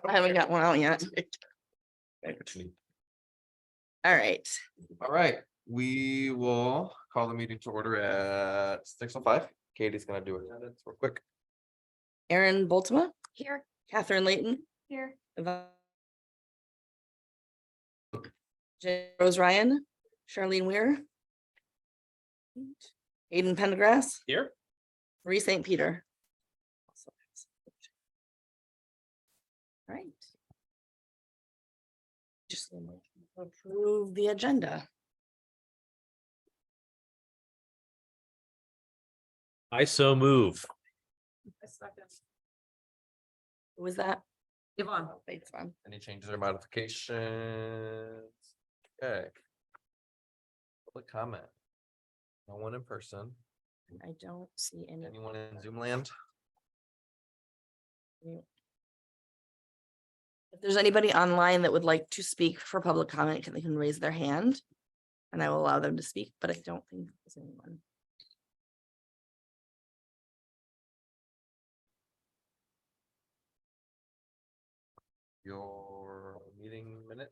I haven't got one out yet. All right. All right, we will call the meeting to order at 6:05. Katie's gonna do it real quick. Erin Boltema, Here. Catherine Layton, Here. Rose Ryan, Charlene Weir, Aiden Pendergrass, Here. Marie St. Peter. All right. Just approve the agenda. I so move. Who was that? Yvonne. Thanks, Vaughn. Any changes or modifications? Okay. Public comment. No one in person. I don't see any. Anyone in Zoom land? If there's anybody online that would like to speak for public comment, they can raise their hand. And I will allow them to speak, but I don't think there's anyone. Your meeting minutes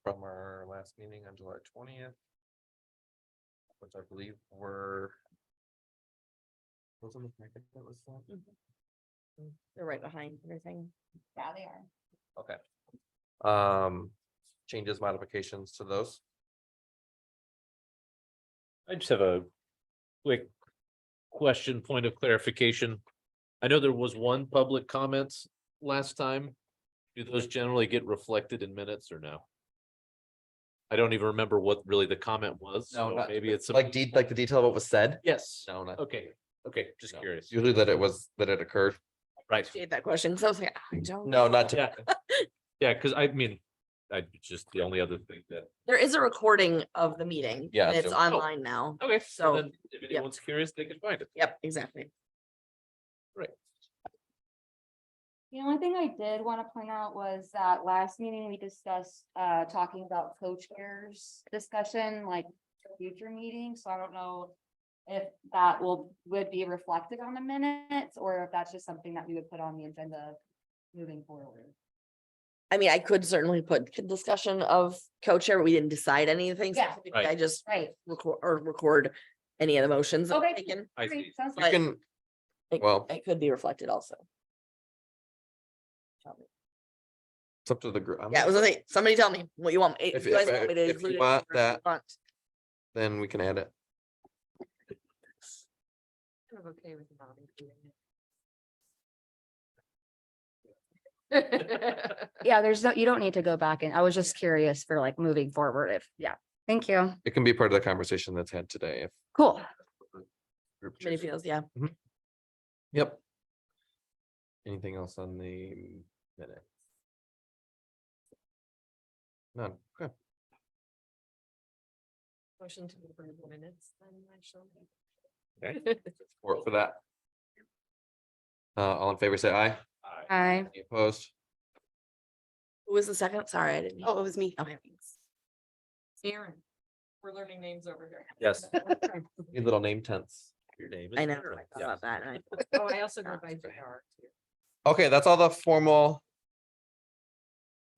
from our last meeting on July 20th. Which I believe were. Was in the packet that was sent? They're right behind everything. Yeah, they are. Okay. Changes, modifications to those. I just have a quick question, point of clarification. I know there was one public comments last time. Do those generally get reflected in minutes or no? I don't even remember what really the comment was. No, so not- maybe it's Like like the detail of what was said? Yes. No, not. Okay, just No. curious. Usually that it occurred. Right. Appreciate that question. So I was like, I don't. No, not to. Yeah. Yeah, because I mean, I just the only other thing that. There is a recording of the meeting. Yeah, and It's so- online now. Okay, So, so then if anyone's curious, they can find it. Yep, exactly. The only thing I did want to point out was that last meeting we discussed talking about co-chairs discussion, like for future meetings, so I don't know. If that would be reflected on the minutes, or if that's just something that we would put on the agenda moving forward. I mean, I could certainly put discussion of co-chair, but we didn't decide anything. Yeah. specifically. I just Right. record any of the motions. that were Okay. taken. I Great, see. sounds You good. can, It- well, It could be reflected also. it's up to the group. Yeah, it was like, somebody tell me what you want. If- you guys if- want me to if you include it, want or that- want- Then we can add it. I'm okay with not including Yeah, there's no, you don't need to go back and I was just curious for like moving forward if, yeah, thank you. It can be part of the conversation that's had today. If Cool. group Committee chooses. feels, yeah. Yep. Anything else on the minute? None. Okay. Motion to approve the minutes, then actually. Support for that. All in favor, say aye. Hi. Any opposed? Who was the second? Sorry, I didn't. Oh, it was me. Okay, thanks. Aaron. We're learning names over here. Yes. Need little name tents. Your name is. I know, Aaron. I thought about that. and Oh, I also go by JR too. Okay, that's all the formal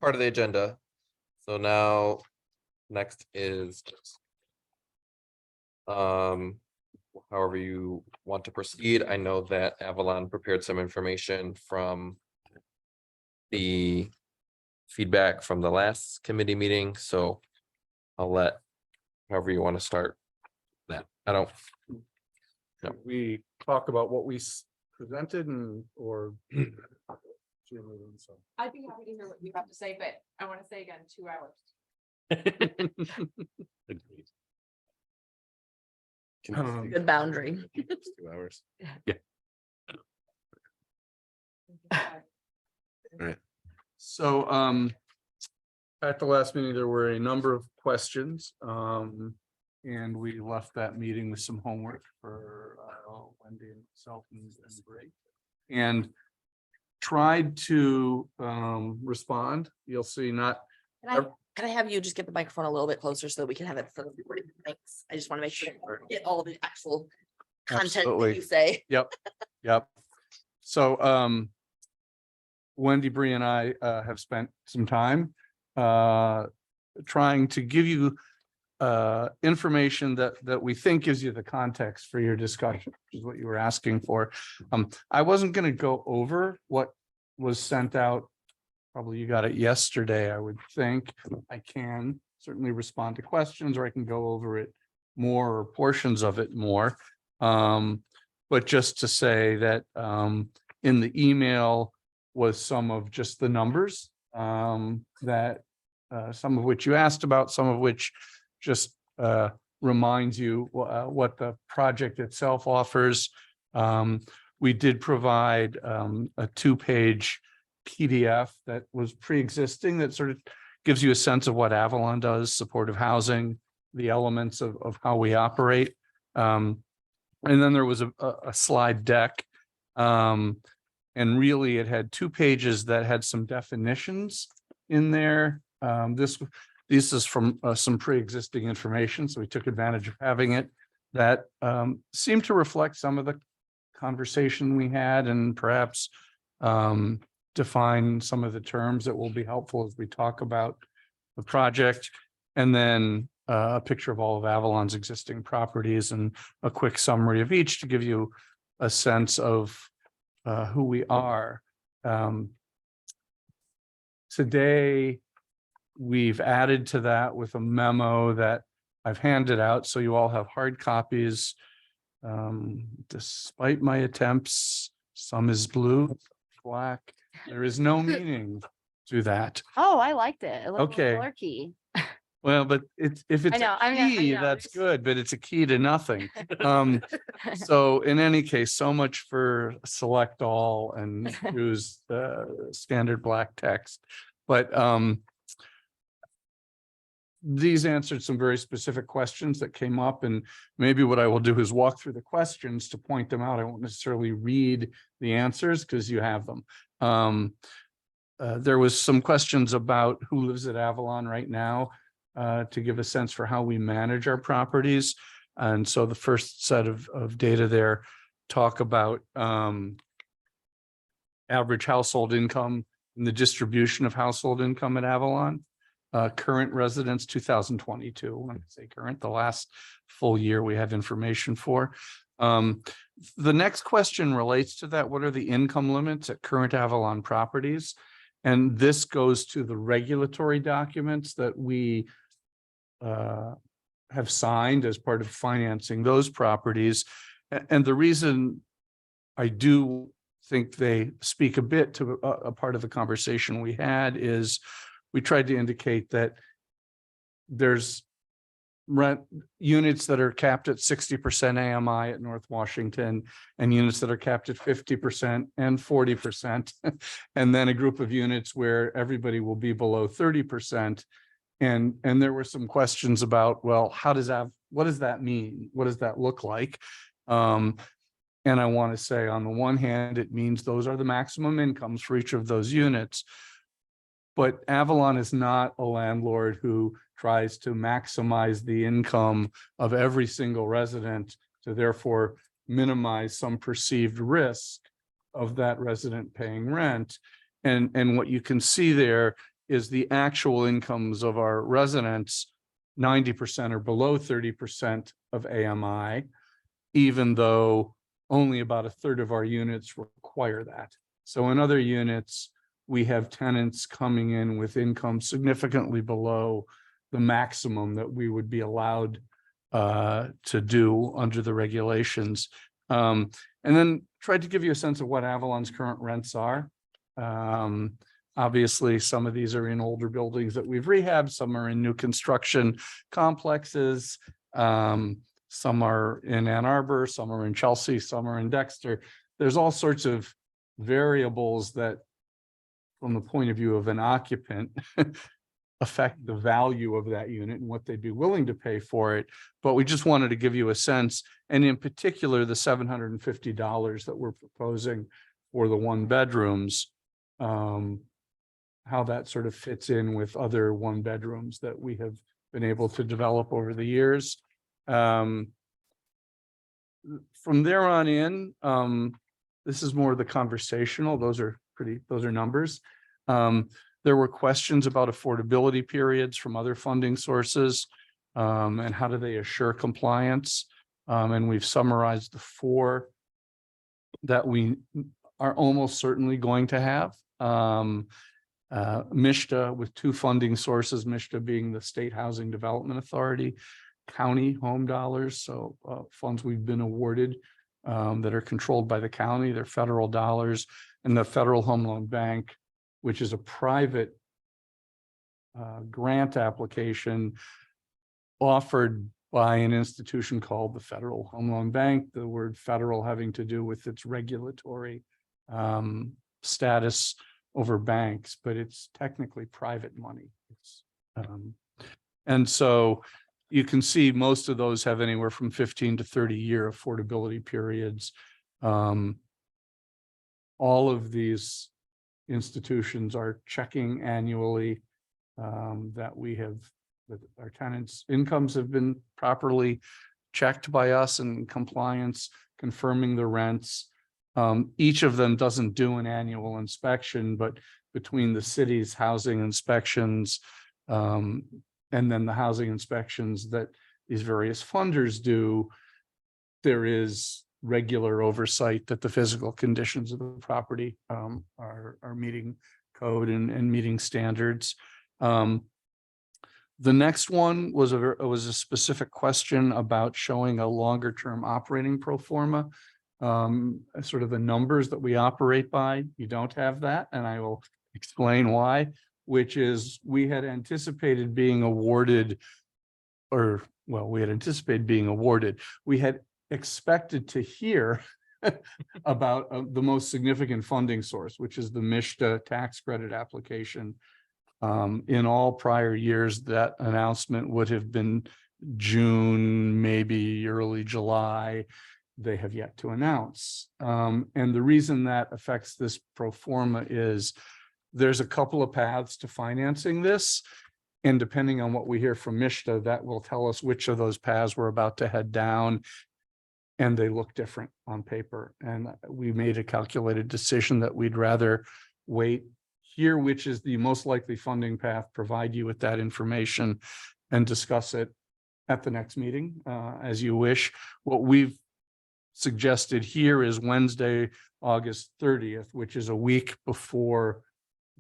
part of the agenda. So now, next is however you want to proceed. I know that Avalon prepared some information from the feedback from the last committee meeting, so I'll let however you want to start that. I don't, Should we talk about what we presented and, or? I'd be happy to hear what you have to say, but I want to say again, 2 hours. Agreed. Good boundary. 2 hours. So, at the last meeting, there were a number of questions, and we left that meeting with some homework for Wendy and myself and Greg. And tried to respond. You'll see not, Can I have you just get the microphone a little bit closer so that we can have it for the recording? Thanks. I just want to make sure we get all the actual content that Absolutely. you say. yep. So Wendy, Bree and I have spent some time trying to give you information that we think gives you the context for your discussion, which is what you were asking for. I wasn't going to go over what was sent out. Probably you got it yesterday, I would think. I can certainly respond to questions, or I can go over it more, or portions of it more. But just to say that in the email was some of just the numbers that some of which you asked about, some of which just reminds you what the project itself offers. We did provide a 2-page PDF that was pre-existing that sort of gives you a sense of what Avalon does, supportive housing, the elements of how we operate. And then there was a slide deck. And really it had 2 pages that had some definitions in there. This is from some pre-existing information, so we took advantage of having it. That seemed to reflect some of the conversation we had, and perhaps define some of the terms that will be helpful as we talk about the project. And then a picture of all of Avalon's existing properties and a quick summary of each to give you a sense of who we are. Today, we've added to that with a memo that I've handed out, so you all have hard copies. Despite my attempts, some is blue, black. There is no meaning to that. Oh, I liked it. It looked Okay. color-key. Well, but if it's know, a I know, key, that's good, but it's a key to nothing. So in any case, so much for select all and use the standard black text. But these answered some very specific questions that came up, and maybe what I will do is walk through the questions to point them out. I won't necessarily read the answers because you have them. There was some questions about who lives at Avalon right now, to give a sense for how we manage our properties. And so the first set of data there talk about average household income and the distribution of household income at Avalon. Current residents 2022. When I say current, the last full year we have information for. The next question relates to that. What are the income limits at current Avalon properties? And this goes to the regulatory documents that we have signed as part of financing those properties. And the reason I do think they speak a bit to a part of the conversation we had is we tried to indicate that there's rent units that are capped at 60% AMI at North Washington, and units that are capped at 50% and 40%. And then a group of units where everybody will be below 30%. And there were some questions about, well, what does that mean? What does that look like? And I want to say, on the one hand, it means those are the maximum incomes for each of those units. But Avalon is not a landlord who tries to maximize the income of every single resident to therefore minimize some perceived risk of that resident paying rent. And what you can see there is the actual incomes of our residents, 90% or below 30% of AMI, even though only about a third of our units require that. So in other units, we have tenants coming in with income significantly below the maximum that we would be allowed to do under the regulations. And then tried to give you a sense of what Avalon's current rents are. Obviously, some of these are in older buildings that we've rehabbed, some are in new construction complexes. Some are in Ann Arbor, some are in Chelsea, some are in Dexter. There's all sorts of variables that, from the point of view of an occupant, affect the value of that unit and what they'd be willing to pay for it. But we just wanted to give you a sense, and in particular, the $750 that we're proposing for the 1-bedrooms, how that sort of fits in with other 1-bedrooms that we have been able to develop over the years. From there on in, This is more the conversational. Those are numbers. There were questions about affordability periods from other funding sources. And how do they assure compliance? And we've summarized the 4 that we are almost certainly going to have. MISTA with 2 funding sources, MISTA being the State Housing Development Authority, county home dollars, so funds we've been awarded that are controlled by the county, they're federal dollars, and the Federal Home Loan Bank, which is a private grant application offered by an institution called the Federal Home Loan Bank, the word federal having to do with its regulatory status over banks, but it's technically private money. And so you can see most of those have anywhere from 15 to 30-year affordability periods. All of these institutions are checking annually that our tenants' incomes have been properly checked by us in compliance, confirming the rents. Each of them doesn't do an annual inspection, but between the city's housing inspections and then the housing inspections that these various funders do, there is regular oversight that the physical conditions of the property are meeting code and meeting standards. The next one was a specific question about showing a longer term operating pro forma. Sort of the numbers that we operate by, you don't have that, and I will explain why, which is we had anticipated being awarded, we had expected to hear about the most significant funding source, which is the MISTA tax credit application. In all prior years, that announcement would have been June, maybe early July. They have yet to announce. And the reason that affects this pro forma is there's a couple of paths to financing this. And depending on what we hear from MISTA, that will tell us which of those paths we're about to head down. And they look different on paper. And we made a calculated decision that we'd rather wait, hear which is the most likely funding path, provide you with that information, and discuss it at the next meeting as you wish. What we've suggested here is Wednesday, August 30th, which is a week before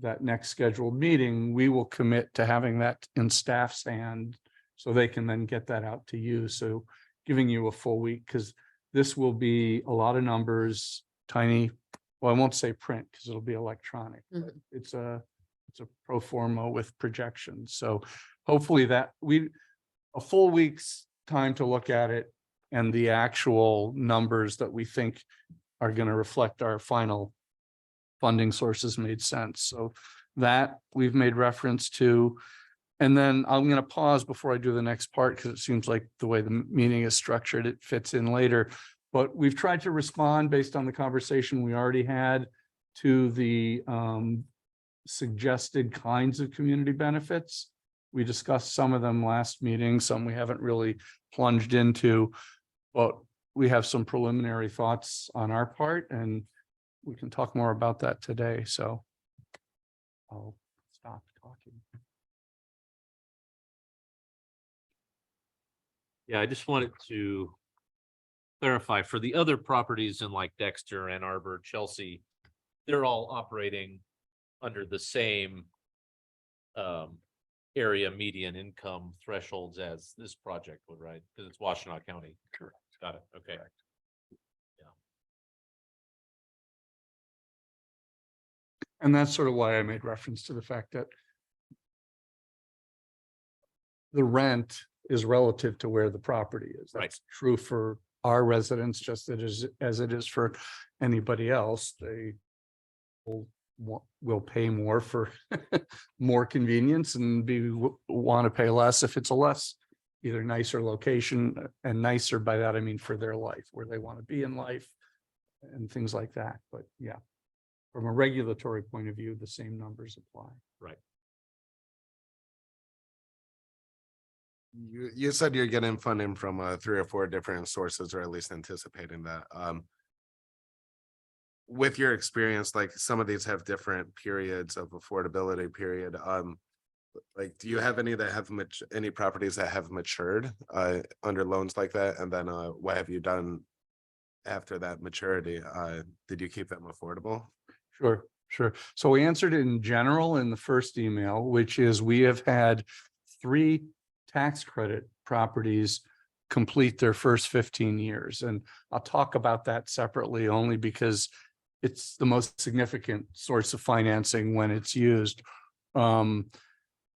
that next scheduled meeting. We will commit to having that in staff's hand so they can then get that out to you. So giving you a full week, because this will be a lot of numbers, tiny. Well, I won't say print because it'll be electronic. But it's a pro forma with projections. So hopefully a full week's time to look at it and the actual numbers that we think are going to reflect our final funding sources made sense. So that we've made reference to. And then I'm going to pause before I do the next part because it seems like the way the meeting is structured, it fits in later. But we've tried to respond based on the conversation we already had to the suggested kinds of community benefits. We discussed some of them last meeting, some we haven't really plunged into, but we have some preliminary thoughts on our part, and we can talk more about that today. So I'll stop talking. Yeah, I just wanted to clarify for the other properties in like Dexter, Ann Arbor, Chelsea, they're all operating under the same area median income thresholds as this project would, right? Because it's Washtenaw County. Correct. Got it. Okay. Correct. And that's sort of why I made reference to the fact that the rent is relative to where the property is. Right. That's true for our residents, just as it is for anybody else. They will pay more for more convenience and want to pay less if it's a less either nicer location, and nicer by that I mean for their life, where they want to be in life and things like that. But yeah, from a regulatory point of view, the same numbers apply. Right. You said you're getting funding from 3 or 4 different sources, or at least anticipating that. with your experience, like some of these have different periods of affordability period. Like, do you have any that have any properties that have matured under loans like that? And then what have you done after that maturity? Did you keep them affordable? Sure, sure. So we answered it in general in the first email, which is we have had 3 tax credit properties complete their first 15 years. And I'll talk about that separately only because it's the most significant source of financing when it's used.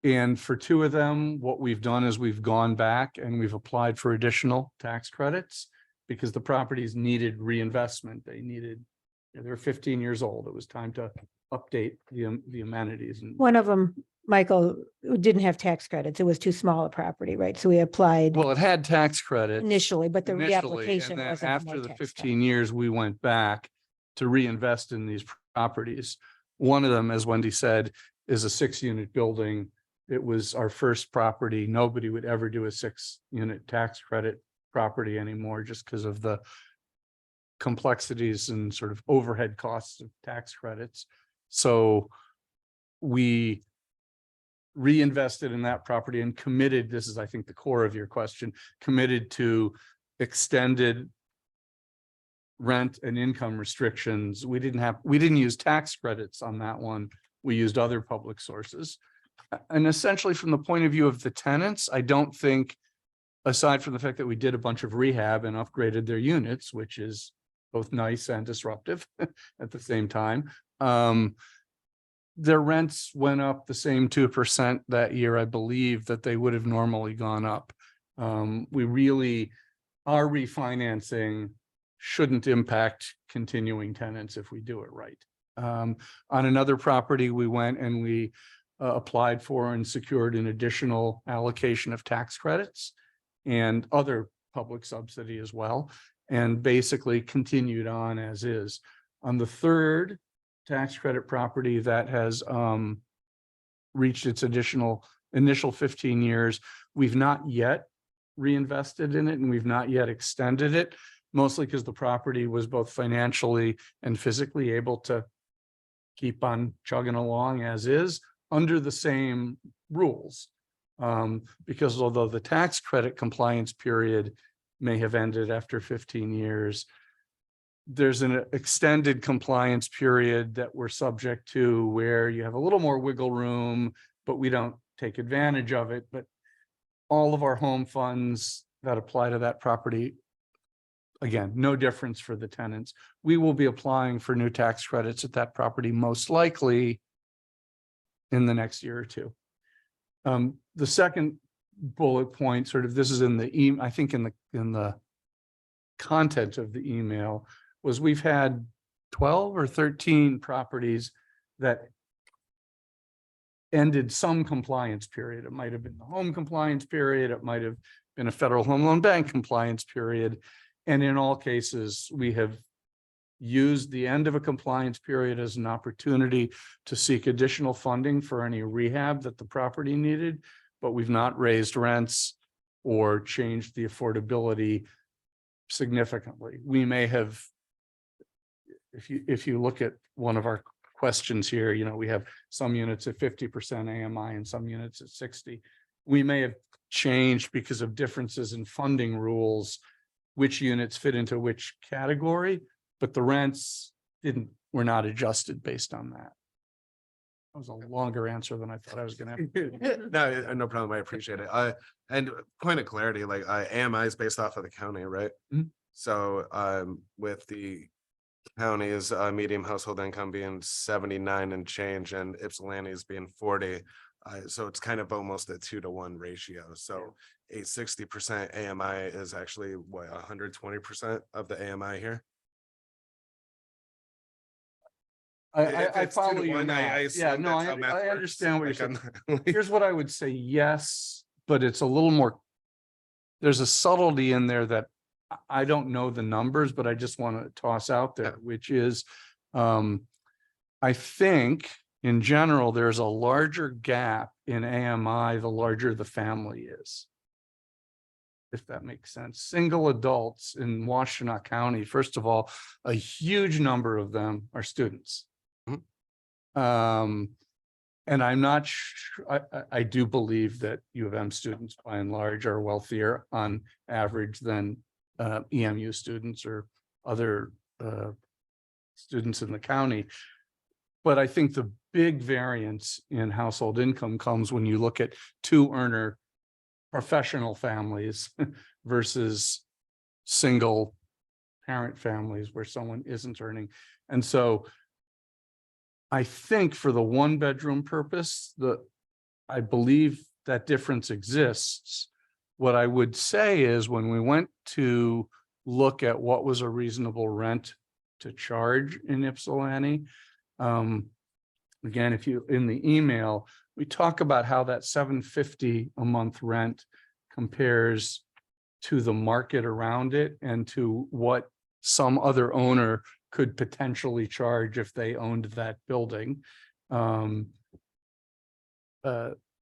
And for 2 of them, what we've done is we've gone back and we've applied for additional tax credits because the properties needed reinvestment. They're 15 years old. It was time to update the amenities and. One of them, Michael, didn't have tax credits. It was too small a property, right? So we applied Well, it had tax credits. initially, but the initially, reapplication and then wasn't. for after more the tax 15 years, we went back to reinvest in these properties. One of them, as Wendy said, is a 6-unit building. It was our first property. Nobody would ever do a 6-unit tax credit property anymore just because of the complexities and sort of overhead costs of tax credits. So we reinvested in that property and committed, this is, I think, the core of your question, committed to extended rent and income restrictions. We didn't use tax credits on that one. We used other public sources. And essentially, from the point of view of the tenants, I don't think, aside from the fact that we did a bunch of rehab and upgraded their units, which is both nice and disruptive at the same time, their rents went up the same 2% that year, I believe, that they would have normally gone up. We really, our refinancing shouldn't impact continuing tenants if we do it right. On another property, we went and we applied for and secured an additional allocation of tax credits and other public subsidy as well, and basically continued on as is. On the third tax credit property that has reached its initial 15 years, we've not yet reinvested in it and we've not yet extended it, mostly because the property was both financially and physically able to keep on chugging along as is under the same rules. Because although the tax credit compliance period may have ended after 15 years, there's an extended compliance period that we're subject to where you have a little more wiggle room, but we don't take advantage of it. But all of our home funds that apply to that property, again, no difference for the tenants. We will be applying for new tax credits at that property most likely in the next year or 2. The second bullet point, sort of, this is in the I think in the content of the email, was we've had 12 or 13 properties that ended some compliance period. It might have been the home compliance period. It might have been a Federal Home Loan Bank compliance period. And in all cases, we have used the end of a compliance period as an opportunity to seek additional funding for any rehab that the property needed, but we've not raised rents or changed the affordability significantly. We may have, if you look at one of our questions here, you know, we have some units at 50% AMI and some units at 60. We may have changed because of differences in funding rules, which units fit into which category, but the rents were not adjusted based on that. That was a longer answer than I thought I was gonna have. No, no problem. I appreciate it. And point of clarity, like AMI is based off of the county, right? Mhm. So with the county's medium household income being 79 and change and Ypsilanti's being 40. So it's kind of almost a 2-to-1 ratio. So a 60% AMI is actually what, 120% of the AMI here? If I it's 2 to follow you 1, now. assume Yeah, no, that's how math I works. understand what you're Like, saying. I'm- Here's what I would say, yes, but it's a little more. There's a subtlety in there that I don't know the numbers, but I just want to toss out there, which is, I think in general, there's a larger gap in AMI, the larger the family is. if that makes sense. Single adults in Washtenaw County, first of all, a huge number of them are students. And I'm not sure, I do believe that U of M students by and large are wealthier on average than EMU students or other students in the county. But I think the big variance in household income comes when you look at two earner professional families versus single parent families where someone isn't earning. And so I think for the one bedroom purpose, I believe that difference exists. What I would say is when we went to look at what was a reasonable rent to charge in Ypsilanti, again, if you, in the email, we talk about how that $750 a month rent compares to the market around it and to what some other owner could potentially charge if they owned that building.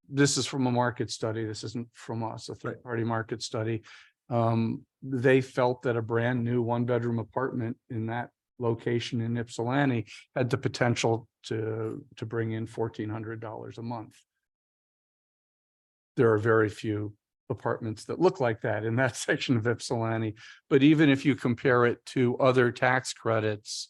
This is from a market study. This isn't from us, a third-party market study. They felt that a brand new one-bedroom apartment in that location in Ypsilanti had the potential to bring in $1,400 a month. There are very few apartments that look like that in that section of Ypsilanti. But even if you compare it to other tax credits,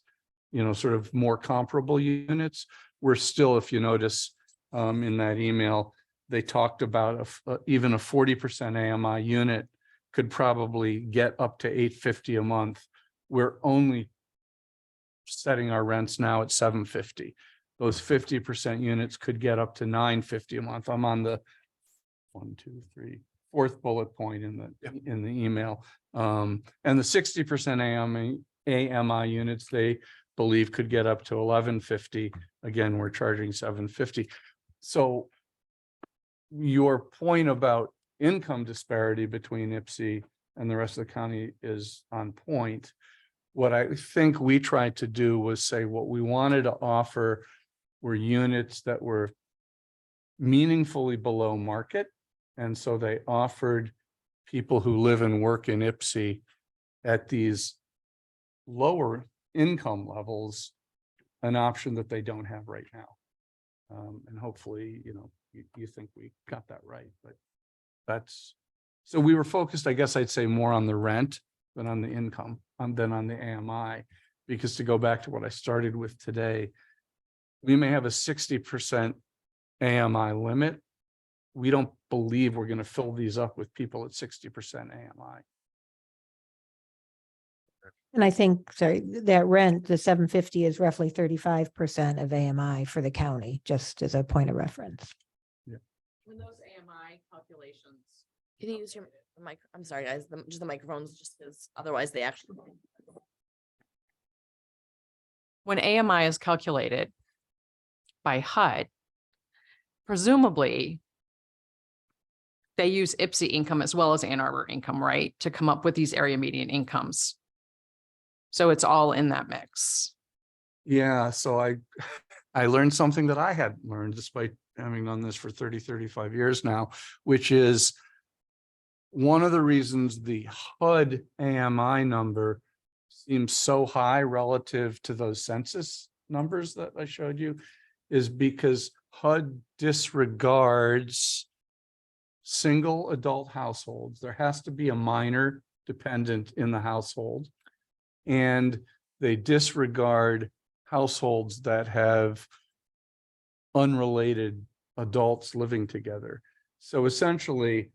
you know, sort of more comparable units, we're still, if you notice in that email, they talked about even a 40% AMI unit could probably get up to $850 a month. We're only setting our rents now at $750. Those 50% units could get up to $950 a month. I'm on the 4th bullet point in the email. And the 60% AMI units they believe could get up to $1,150. Again, we're charging $750. So your point about income disparity between Ypsi and the rest of the county is on point. What I think we tried to do was say what we wanted to offer were units that were meaningfully below market. And so they offered people who live and work in Ypsi at these lower income levels an option that they don't have right now. And hopefully, you know, you think we got that right, but that's, so we were focused, I guess I'd say, more on the rent than on the income, than on the AMI, because to go back to what I started with today, we may have a 60% AMI limit. We don't believe we're going to fill these up with people at 60% AMI. And I think, sorry, that rent, the $750 is roughly 35% of AMI for the county, just as a point of reference. When those AMI calculations. Can you use your mic? I'm sorry, guys, just the microphones, just because otherwise they actually. When AMI is calculated by HUD, presumably they use Ypsi income as well as Ann Arbor income, right, to come up with these area median incomes. So it's all in that mix. Yeah, so I learned something that I hadn't learned despite having done this for 35 years now, which is one of the reasons the HUD AMI number seems so high relative to those census numbers that I showed you is because HUD disregards single adult households. There has to be a minor dependent in the household, and they disregard households that have unrelated adults living together. So essentially,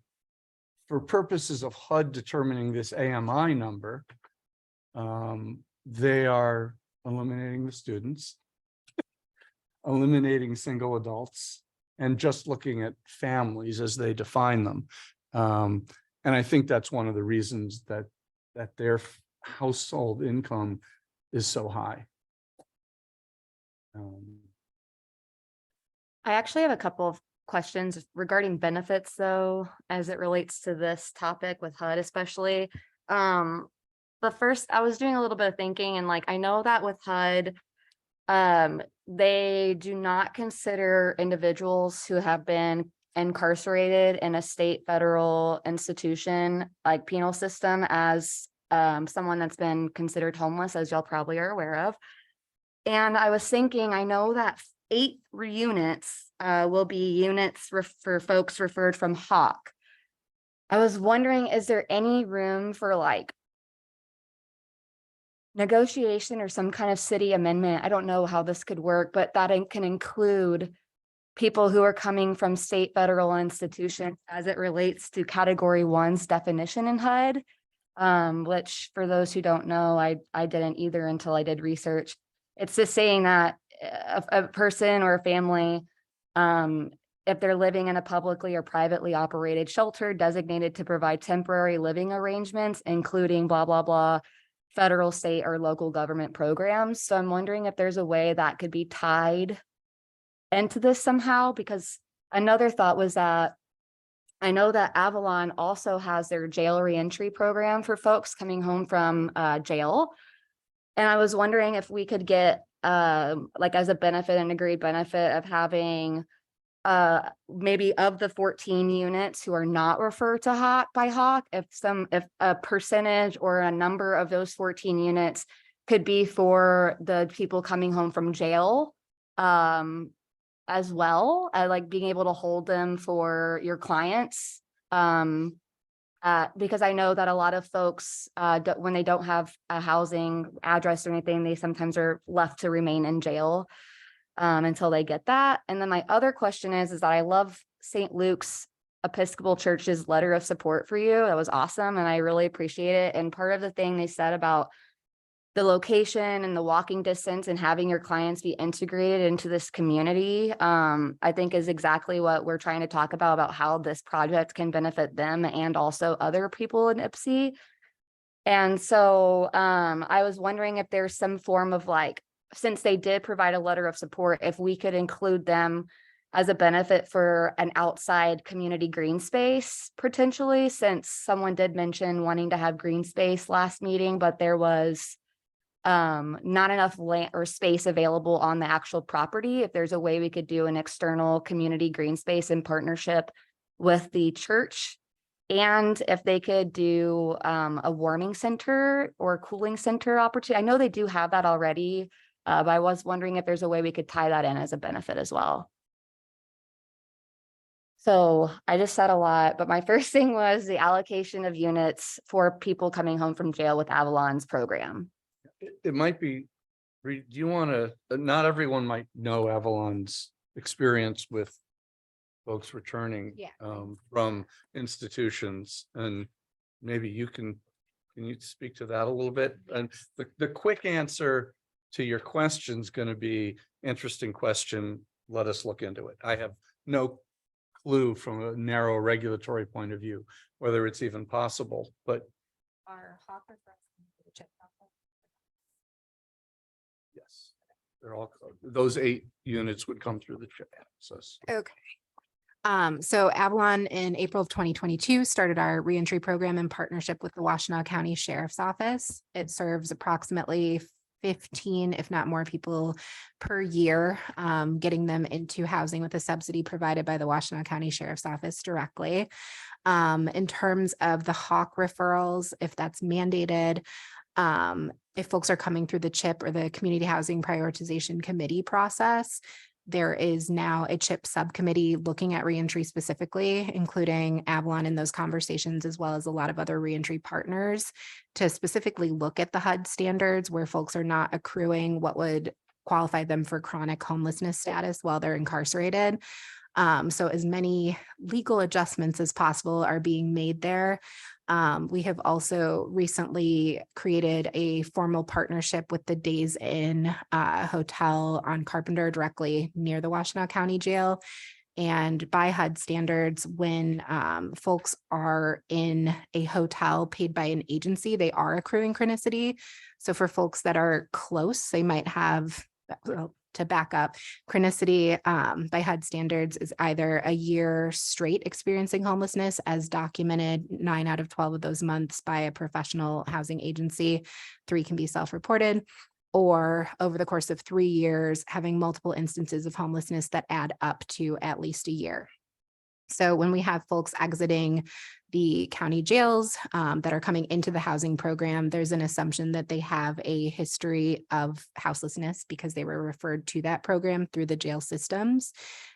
for purposes of HUD determining this AMI number, they are eliminating the students, eliminating single adults, and just looking at families as they define them. And I think that's one of the reasons that their household income is so high. I actually have a couple of questions regarding benefits, though, as it relates to this topic with HUD especially. But first, I was doing a little bit of thinking, and like I know that with HUD, they do not consider individuals who have been incarcerated in a state, federal institution, like penal system as someone that's been considered homeless, as y'all probably are aware of. And I was thinking, I know that 8 units will be units for folks referred from Hawk. I was wondering, is there any room for like negotiation or some kind of city amendment? I don't know how this could work, but that can include people who are coming from state, federal institutions as it relates to category 1's definition in HUD. Which for those who don't know, I didn't either until I did research. It's just saying that a person or a family, if they're living in a publicly or privately operated shelter designated to provide temporary living arrangements, including blah, blah, blah, federal, state, or local government programs. So I'm wondering if there's a way that could be tied into this somehow, because another thought was that I know that Avalon also has their jail reentry program for folks coming home from jail. And I was wondering if we could get like as a benefit, an agreed benefit of having maybe of the 14 units who are not referred to Hawk by Hawk, if a percentage or a number of those 14 units could be for the people coming home from jail as well, like being able to hold them for your clients. Because I know that a lot of folks, when they don't have a housing address or anything, they sometimes are left to remain in jail until they get that. And then my other question is that I love St. Luke's Episcopal Church's letter of support for you. That was awesome. And I really appreciate it. And part of the thing they said about the location and the walking distance and having your clients be integrated into this community, I think is exactly what we're trying to talk about how this project can benefit them and also other people in Ypsi. And so I was wondering if there's some form of like, since they did provide a letter of support, if we could include them as a benefit for an outside community green space potentially, since someone did mention wanting to have green space last meeting, but there was not enough land or space available on the actual property. If there's a way we could do an external community green space in partnership with the church, and if they could do a warming center or cooling center opportunity. I know they do have that already, but I was wondering if there's a way we could tie that in as a benefit as well. So I just said a lot, but my first thing was the allocation of units for people coming home from jail with Avalon's program. It might be, do you want to, not everyone might know Avalon's experience with folks returning from institutions, and maybe can you speak to that a little bit? And the quick answer to your question is going to be interesting question. Let us look into it. I have no clue from a narrow regulatory point of view whether it's even possible, but yes, they're all, those 8 units would come through the CHIP access. Okay. So Avalon in April of 2022 started our reentry program in partnership with the Washtenaw County Sheriff's Office. It serves approximately 15, if not more people per year, getting them into housing with a subsidy provided by the Washtenaw County Sheriff's Office directly. In terms of the Hawk referrals, if that's mandated, if folks are coming through the CHIP or the Community Housing Prioritization Committee process, there is now a CHIP subcommittee looking at reentry specifically, including Avalon in those conversations, as well as a lot of other reentry partners, to specifically look at the HUD standards where folks are not accruing what would qualify them for chronic homelessness status while they're incarcerated. So as many legal adjustments as possible are being made there. We have also recently created a formal partnership with the Days Inn Hotel on Carpenter, directly near the Washtenaw County Jail. And by HUD standards, when folks are in a hotel paid by an agency, they are accruing chronicity. So for folks that are close, they might have, well, to back up, chronicity by HUD standards is either a year straight experiencing homelessness as documented 9 out of 12 of those months by a professional housing agency, 3 can be self-reported, or over the course of 3 years, having multiple instances of homelessness that add up to at least a year. So when we have folks exiting the county jails that are coming into the housing program, there's an assumption that they have a history of houselessness because they were referred to that program through the jail systems.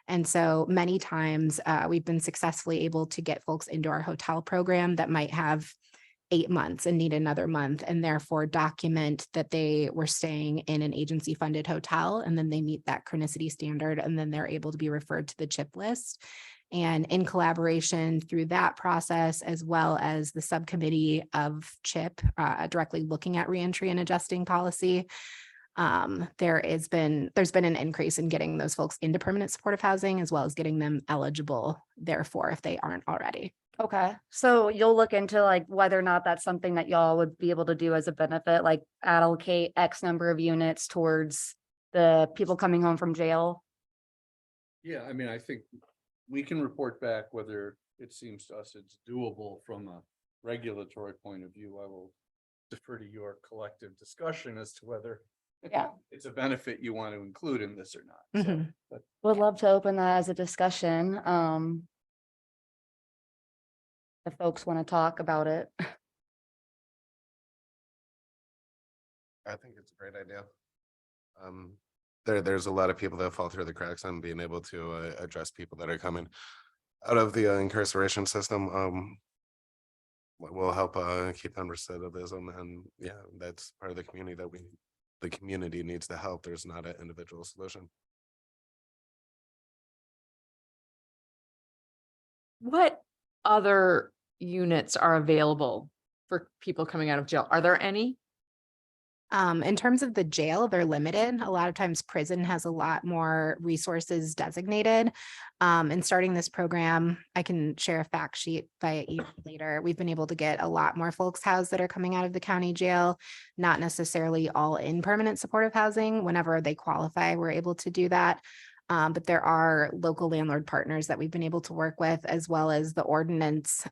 And so many times we've been successfully able to get folks into our hotel program that might have 8 months and need another month, and therefore document that they were staying in an agency funded hotel, and then they meet that chronicity standard, and then they're able to be referred to the CHIP list. And in collaboration through that process, as well as the subcommittee of CHIP directly looking at reentry and adjusting policy, there's been an increase in getting those folks into permanent supportive housing, as well as getting them eligible therefore if they aren't already. Okay, so you'll look into like whether or not that's something that y'all would be able to do as a benefit, like allocate X number of units towards the people coming home from jail. Yeah, I mean, I think we can report back whether it seems to us it's doable from a regulatory point of view. I will defer to your collective discussion as to whether Yeah. it's a benefit you want to include in this or not. So, Mhm. but Would love to open that as a discussion. If folks want to talk about it. I think it's a great idea. There's a lot of people that fall through the cracks on being able to address people that are coming out of the incarceration system. Will help keep them recidivism, and yeah, that's part of the community that the community needs to help. There's not an individual solution. What other units are available for people coming out of jail? Are there any? In terms of the jail, they're limited. A lot of times prison has a lot more resources designated. And starting this program, I can share a fact sheet via email later. We've been able to get a lot more folks housed that are coming out of the county jail, not necessarily all in permanent supportive housing. Whenever they qualify, we're able to do that. But there are local landlord partners that we've been able to work with, as well as the ordinance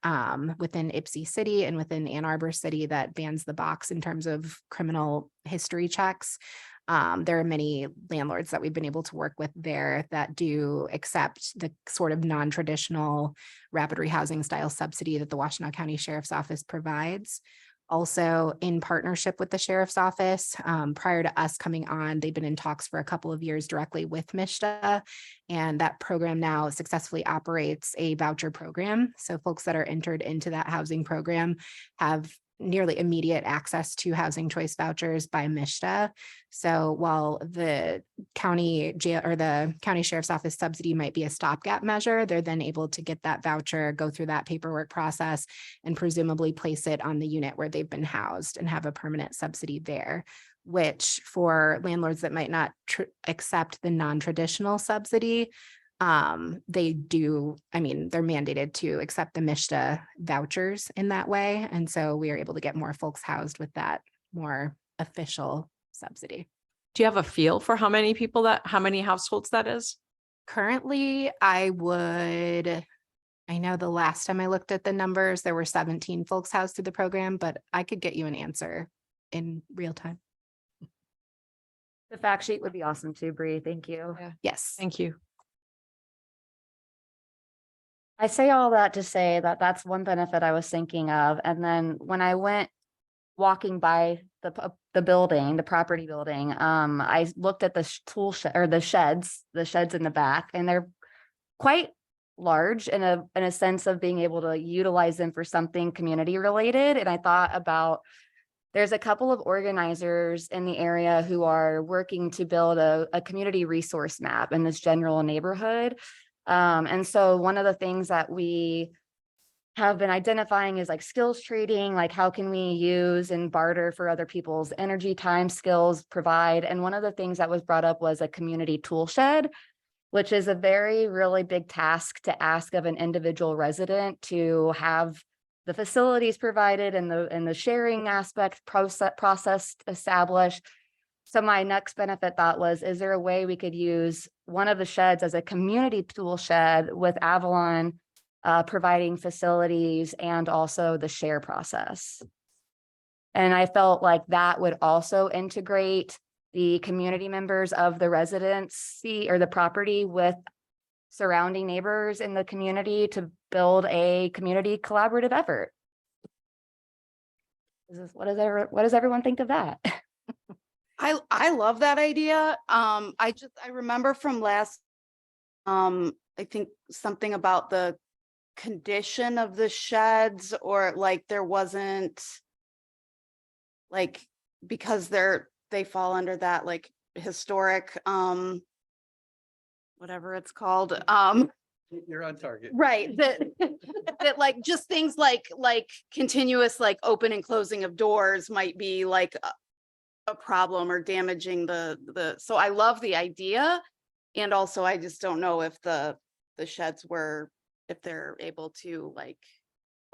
within Ypsi City and within Ann Arbor City that bans the box in terms of criminal history checks. There are many landlords that we've been able to work with there that do accept the sort of non-traditional rapid rehousing style subsidy that the Washtenaw County Sheriff's Office provides. Also in partnership with the Sheriff's Office, prior to us coming on, they've been in talks for a couple of years directly with MSHDA, and that program now successfully operates a voucher program. So folks that are entered into that housing program have nearly immediate access to housing choice vouchers by MSHDA. So while the county jail or the county sheriff's office subsidy might be a stopgap measure, they're then able to get that voucher, go through that paperwork process, and presumably place it on the unit where they've been housed and have a permanent subsidy there, which for landlords that might not accept the non-traditional subsidy, they do, I mean, they're mandated to accept the MSHDA vouchers in that way. And so we are able to get more folks housed with that more official subsidy. Do you have a feel for how many households that is? Currently, I know the last time I looked at the numbers, there were 17 folks housed through the program, but I could get you an answer in real time. The fact sheet would be awesome too, Bree. Thank you. Yes. Thank you. I say all that to say that that's one benefit I was thinking of. And then when I went walking by the building, the property building, I looked at the tool shed or the sheds in the back, and they're quite large in a sense of being able to utilize them for something community related. And I thought about, there's a couple of organizers in the area who are working to build a community resource map in this general neighborhood. And so one of the things that we have been identifying is like skills trading, like how can we use and barter for other people's energy, time, skills, provide. And one of the things that was brought up was a community tool shed, which is a really big task to ask of an individual resident to have the facilities provided and the sharing aspect process established. So my next benefit thought was, is there a way we could use one of the sheds as a community tool shed with Avalon providing facilities and also the share process? And I felt like that would also integrate the community members of the residency or the property with surrounding neighbors in the community to build a community collaborative effort. What does everyone think of that? I love that idea. I remember from last, I think something about the condition of the sheds, or like there wasn't like, because they fall under that like historic, whatever it's called, You're on target. right, that that like just things like continuous like open and closing of doors might be like a problem or damaging so I love the idea. And also I just don't know if the sheds if they're able to like.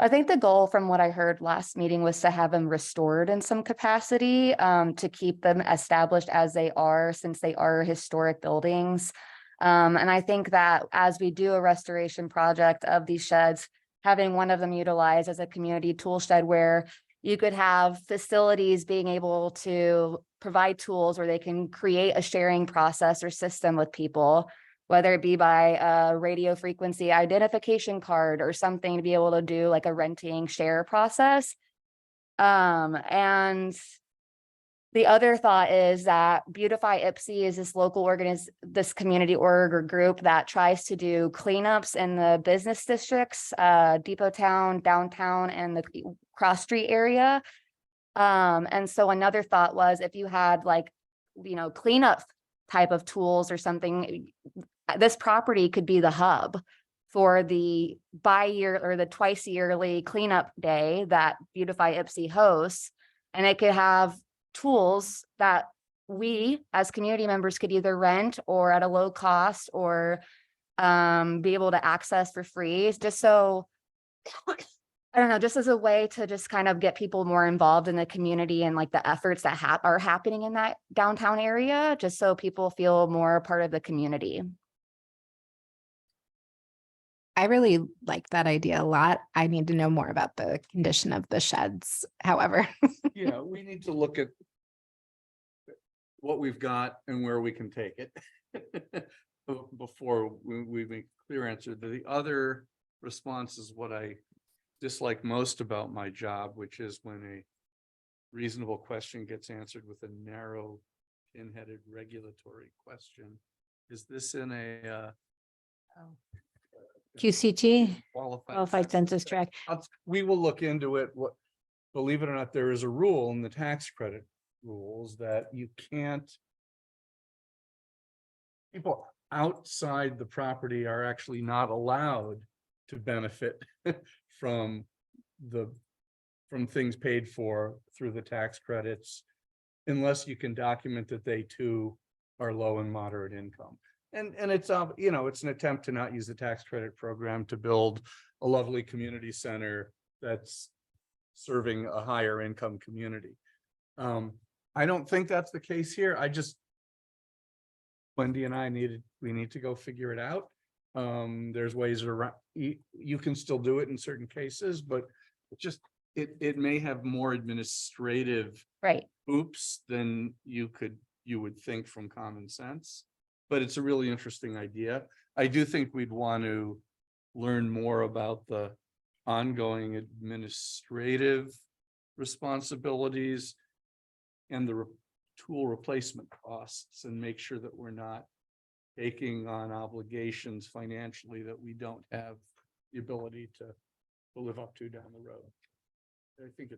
I think the goal from what I heard last meeting was to have them restored in some capacity, to keep them established as they are, since they are historic buildings. And I think that as we do a restoration project of these sheds, having one of them utilized as a community tool shed where you could have facilities being able to provide tools where they can create a sharing process or system with people, whether it be by a radio frequency identification card or something, to be able to do like a renting share process. And the other thought is that Beautify Ipsy is this local this community org or group that tries to do cleanups in the business districts, Depot Town, downtown, and the cross street area. And so another thought was, if you had like, cleanup type of tools or something, this property could be the hub for the bi-year or the twice yearly cleanup day that Beautify Ipsy hosts. And it could have tools that we as community members could either rent or at a low cost or be able to access for free, just so I don't know, just as a way to just kind of get people more involved in the community and like the efforts that are happening in that downtown area, just so people feel more part of the community. I really like that idea a lot. I need to know more about the condition of the sheds, however. Yeah, we need to look at what we've got and where we can take it before we make a clear answer. The other response is what I dislike most about my job, which is when a reasonable question gets answered with a narrow pin-headed regulatory question. Is this in a QCT, qualified qualified census tract? We will look into it. Believe it or not, there is a rule in the tax credit rules that you can't. People outside the property are actually not allowed to benefit from things paid for through the tax credits, unless you can document that they too are low and moderate income. And it's it's an attempt to not use the tax credit program to build a lovely community center that's serving a higher income community. I don't think that's the case here. Wendy and I we need to go figure it out. There's ways around, you can still do it in certain cases, but it may have more administrative Right. oops than you would think from common sense. But it's a really interesting idea. I do think we'd want to learn more about the ongoing administrative responsibilities and the tool replacement costs, and make sure that we're not taking on obligations financially that we don't have the ability to live up to down the road. I think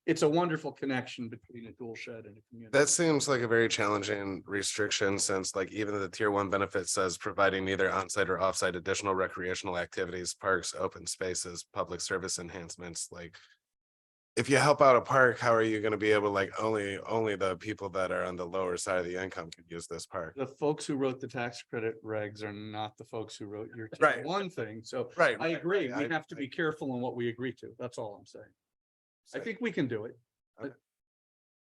it's a wonderful connection between a tool shed and a community. That seems like a very challenging restriction, since like even the tier 1 benefit says providing neither onsite or offsite additional recreational activities, parks, open spaces, public service enhancements. Like, if you help out a park, how are you going to be able, like, only the people that are on the lower side of the income could use this park? The folks who wrote the tax credit regs are not the folks who wrote your tier Right. 1 thing. So Right. I agree. We I- have to be careful in what we agree to. That's all I'm saying. I think we can do it.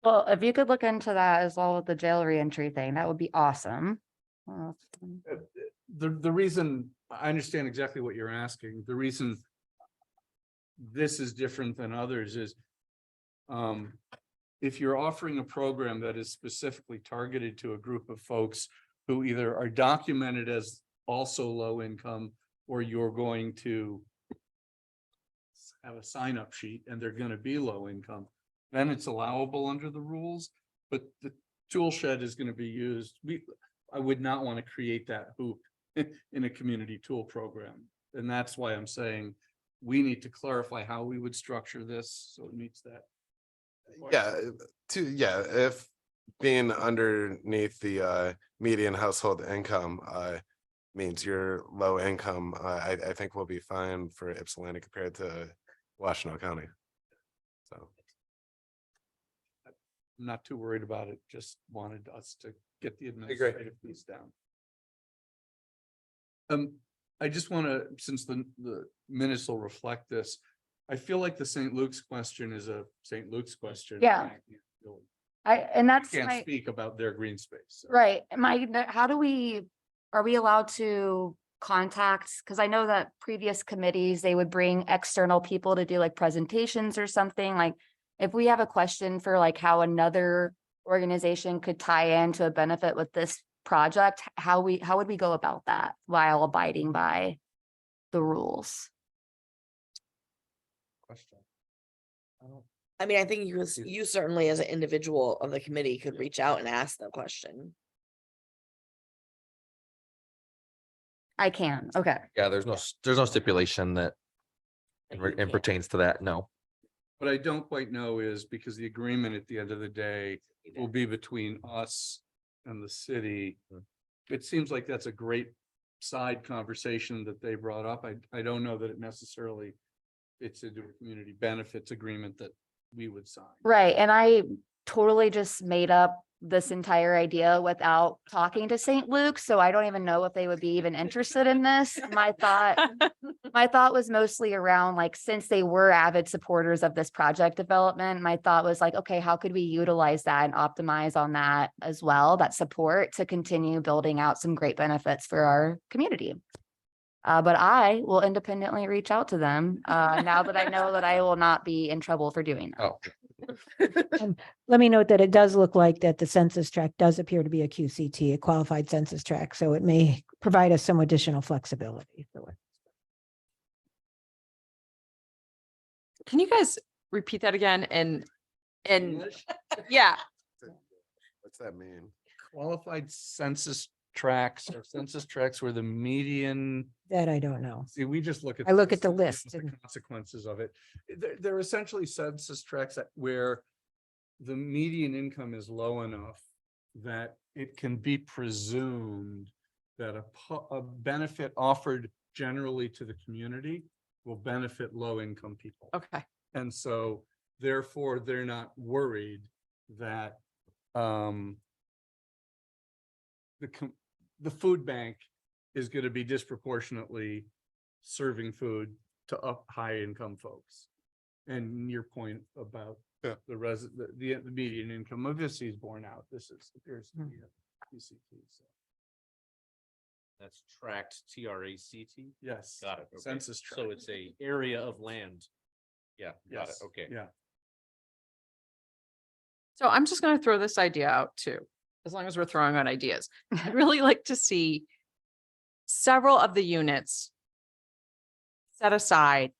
Well, if you could look into that as well with the jail reentry thing, that would be awesome. The reason, I understand exactly what you're asking. The reason this is different than others is if you're offering a program that is specifically targeted to a group of folks who either are documented as also low income, or you're going to have a sign up sheet and they're gonna be low income, then it's allowable under the rules. But the tool shed is gonna be used. I would not want to create that hoop in a community tool program. And that's why I'm saying we need to clarify how we would structure this so it meets that. Yeah, if being underneath the median household income means you're low income, I think we'll be fine for Ypsilanti compared to Washtenaw County. So. I'm not too worried about it, just wanted us to get the agree. administrative piece down. I just want to, since the minutes will reflect this, I feel like the St. Luke's question is a St. Luke's question. Yeah. And that's Can't my, speak about their green space. so. right, how do we, are we allowed to contact? Because I know that previous committees, they would bring external people to do like presentations or something, like if we have a question for like how another organization could tie into a benefit with this project, how would we go about that while abiding by the rules? Question. I mean, I think you certainly as an individual of the committee could reach out and ask the question. I can, okay. Yeah, there's no stipulation that it pertains to that, no. What I don't quite know is because the agreement at the end of the day will be between us and the city. It seems like that's a great side conversation that they brought up. I don't know that it necessarily fits into a community benefits agreement that we would sign. Right, and I totally just made up this entire idea without talking to St. Luke, so I don't even know if they would be even interested in this. My thought was mostly around like, since they were avid supporters of this project development, my thought was like, okay, how could we utilize that and optimize on that as well, that support to continue building out some great benefits for our community. But I will independently reach out to them now that I know that I will not be in trouble for doing that. Oh, Let me note that it does look like that the census tract does appear to be a QCT, a qualified census tract, so it may provide us some additional flexibility. Can you guys repeat that again? And English? yeah, What's that mean? Qualified census tracts or census tracts where the median. That I don't know. See, we just look at. I look at the and list the and- Consequences of it. They're essentially census tracts where the median income is low enough that it can be presumed that a benefit offered generally to the community will benefit low income people. okay. And so therefore, they're not worried that the food bank is going to be disproportionately serving food to high income folks. And your point about Yeah. the median income of this is borne out. This appears to be a PCT. So That's tract, TRACT. yes. Got it. Okay. Census So tract. it's a area of land. Yeah, got it. Yes. Okay. Yeah. So I'm just going to throw this idea out too, as long as we're throwing out ideas. I'd really like to see several of the units set aside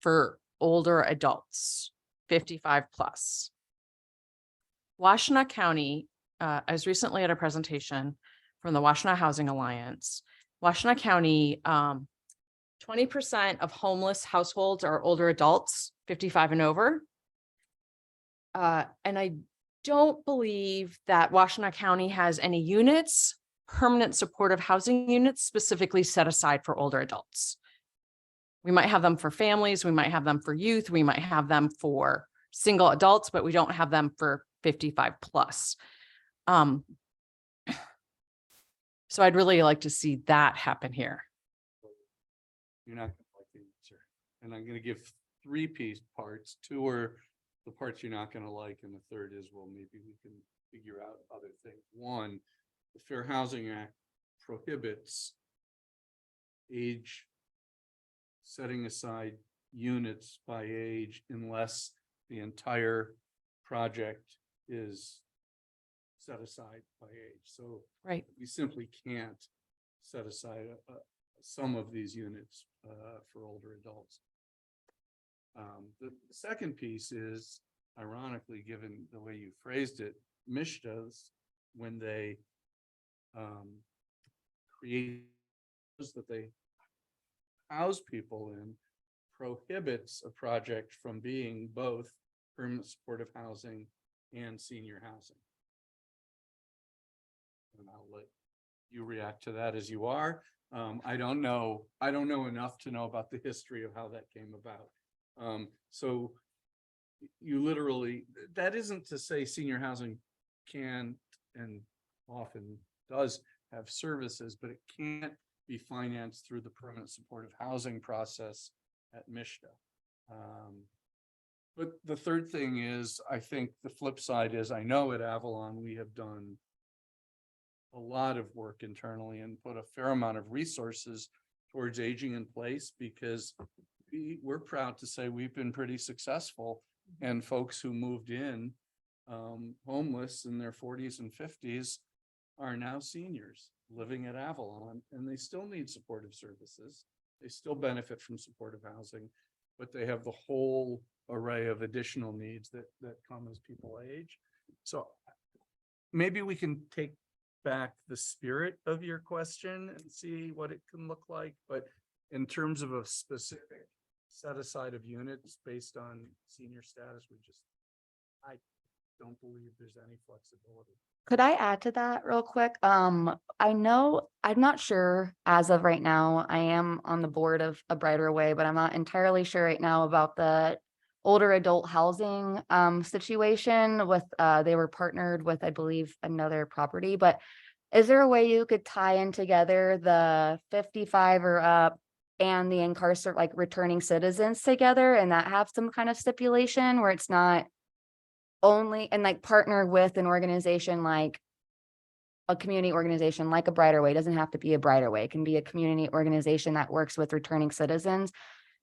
for older adults, 55 plus. Washtenaw County, I was recently at a presentation from the Washtenaw Housing Alliance. Washtenaw County, 20% of homeless households are older adults, 55 and over. And I don't believe that Washtenaw County has any units, permanent supportive housing units specifically set aside for older adults. We might have them for families, we might have them for youth, we might have them for single adults, but we don't have them for 55 plus. So I'd really like to see that happen here. You're not gonna like the answer. And I'm gonna give three parts. Two are the parts you're not gonna like, and the third is, well, maybe we can figure out other things. One, the Fair Housing Act prohibits setting aside units by age unless the entire project is set aside by age. So Right. we simply can't set aside some of these units for older adults. The second piece is ironically, given the way you phrased it, Mishta's, when they create that they house people in, prohibits a project from being both permanent supportive housing and senior housing. And I'll let you react to that as you are. I don't know enough to know about the history of how that came about. So you literally, that isn't to say senior housing can and often does have services, but it can't be financed through the permanent supportive housing process at Mishta. But the third thing is, I think the flip side is, I know at Avalon, we have done a lot of work internally and put a fair amount of resources towards aging in place, because we're proud to say we've been pretty successful, and folks who moved in homeless in their 40s and 50s are now seniors living at Avalon, and they still need supportive services. They still benefit from supportive housing, but they have the whole array of additional needs that come as people age. So maybe we can take back the spirit of your question and see what it can look like, but in terms of a specific set aside of units based on senior status, I don't believe there's any flexibility. Could I add to that real quick? I know, I'm not sure as of right now, I am on the board of A Brighter Way, but I'm not entirely sure right now about the older adult housing situation with, they were partnered with, I believe, another property, but is there a way you could tie in together the 55 or up and the incarcerate, like returning citizens together, and that have some kind of stipulation where it's not only, and like partner with an organization like a community organization like A Brighter Way? It doesn't have to be A Brighter Way. It can be a community organization that works with returning citizens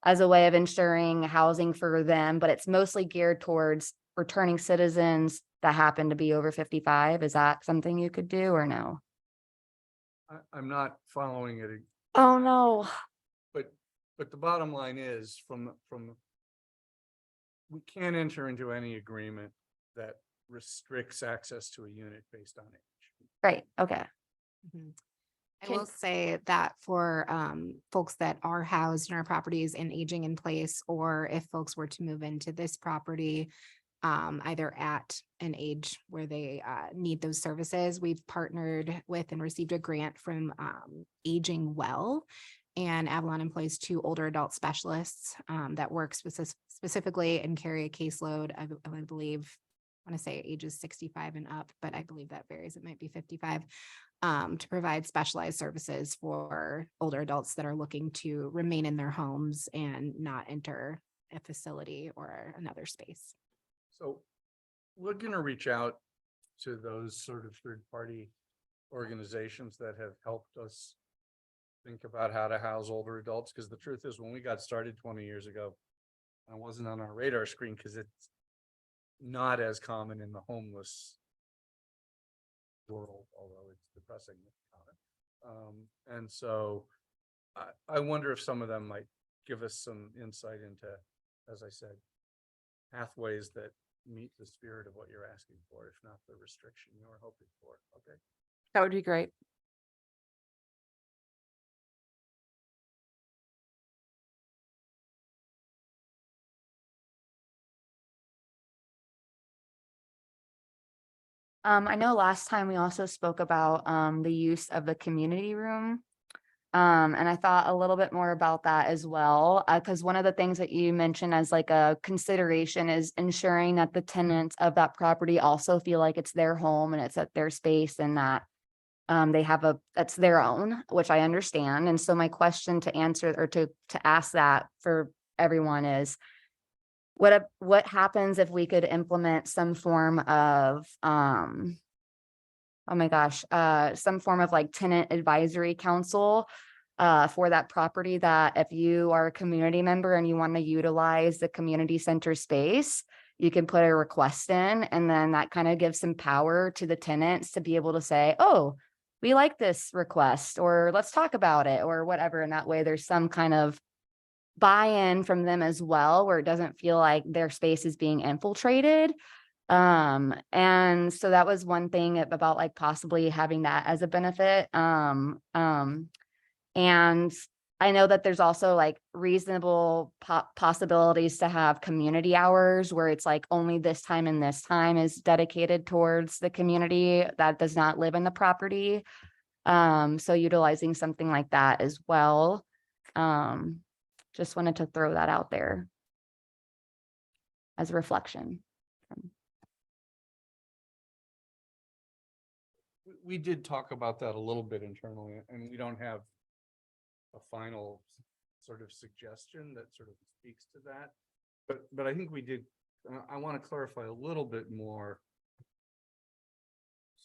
as a way of ensuring housing for them, but it's mostly geared towards returning citizens that happen to be over 55. Is that something you could do or no? I'm not following it, Oh, no. but the bottom line is we can't enter into any agreement that restricts access to a unit based on age. Right. Okay. I Can- will say that for folks that are housed in our properties and aging in place, or if folks were to move into this property, either at an age where they need those services, we've partnered with and received a grant from Aging Well. And Avalon employs 2 older adult specialists that works specifically and carry a caseload, I believe, I want to say ages 65 and up, but I believe that varies. It might be 55, to provide specialized services for older adults that are looking to remain in their homes and not enter a facility or another space. So we're gonna reach out to those sort of third-party organizations that have helped us think about how to house older adults, because the truth is, when we got started 20 years ago, it wasn't on our radar screen because it's not as common in the homeless world, although it's depressing. And so I wonder if some of them might give us some insight into, as I said, pathways that meet the spirit of what you're asking for, if not the restriction you were hoping for. Okay. That would be great. I know last time we also spoke about the use of the community room. And I thought a little bit more about that as well, because one of the things that you mentioned as like a consideration is ensuring that the tenants of that property also feel like it's their home and it's at their space, and that they have that's their own, which I understand. And so my question to answer, or to ask that for everyone, is what happens if we could implement some form of oh my gosh, some form of like tenant advisory council for that property, that if you are a community member and you want to utilize the community center space, you can put a request in, and then that kind of gives some power to the tenants to be able to say, oh, we like this request, or let's talk about it, or whatever. And that way there's some kind of buy-in from them as well, where it doesn't feel like their space is being infiltrated. And so that was one thing about like possibly having that as a benefit. And I know that there's also like reasonable possibilities to have community hours where it's like only this time and this time is dedicated towards the community that does not live in the property. So utilizing something like that as well. Just wanted to throw that out there as a reflection. We did talk about that a little bit internally, and we don't have a final sort of suggestion that sort of speaks to that. But I think we did, I want to clarify a little bit more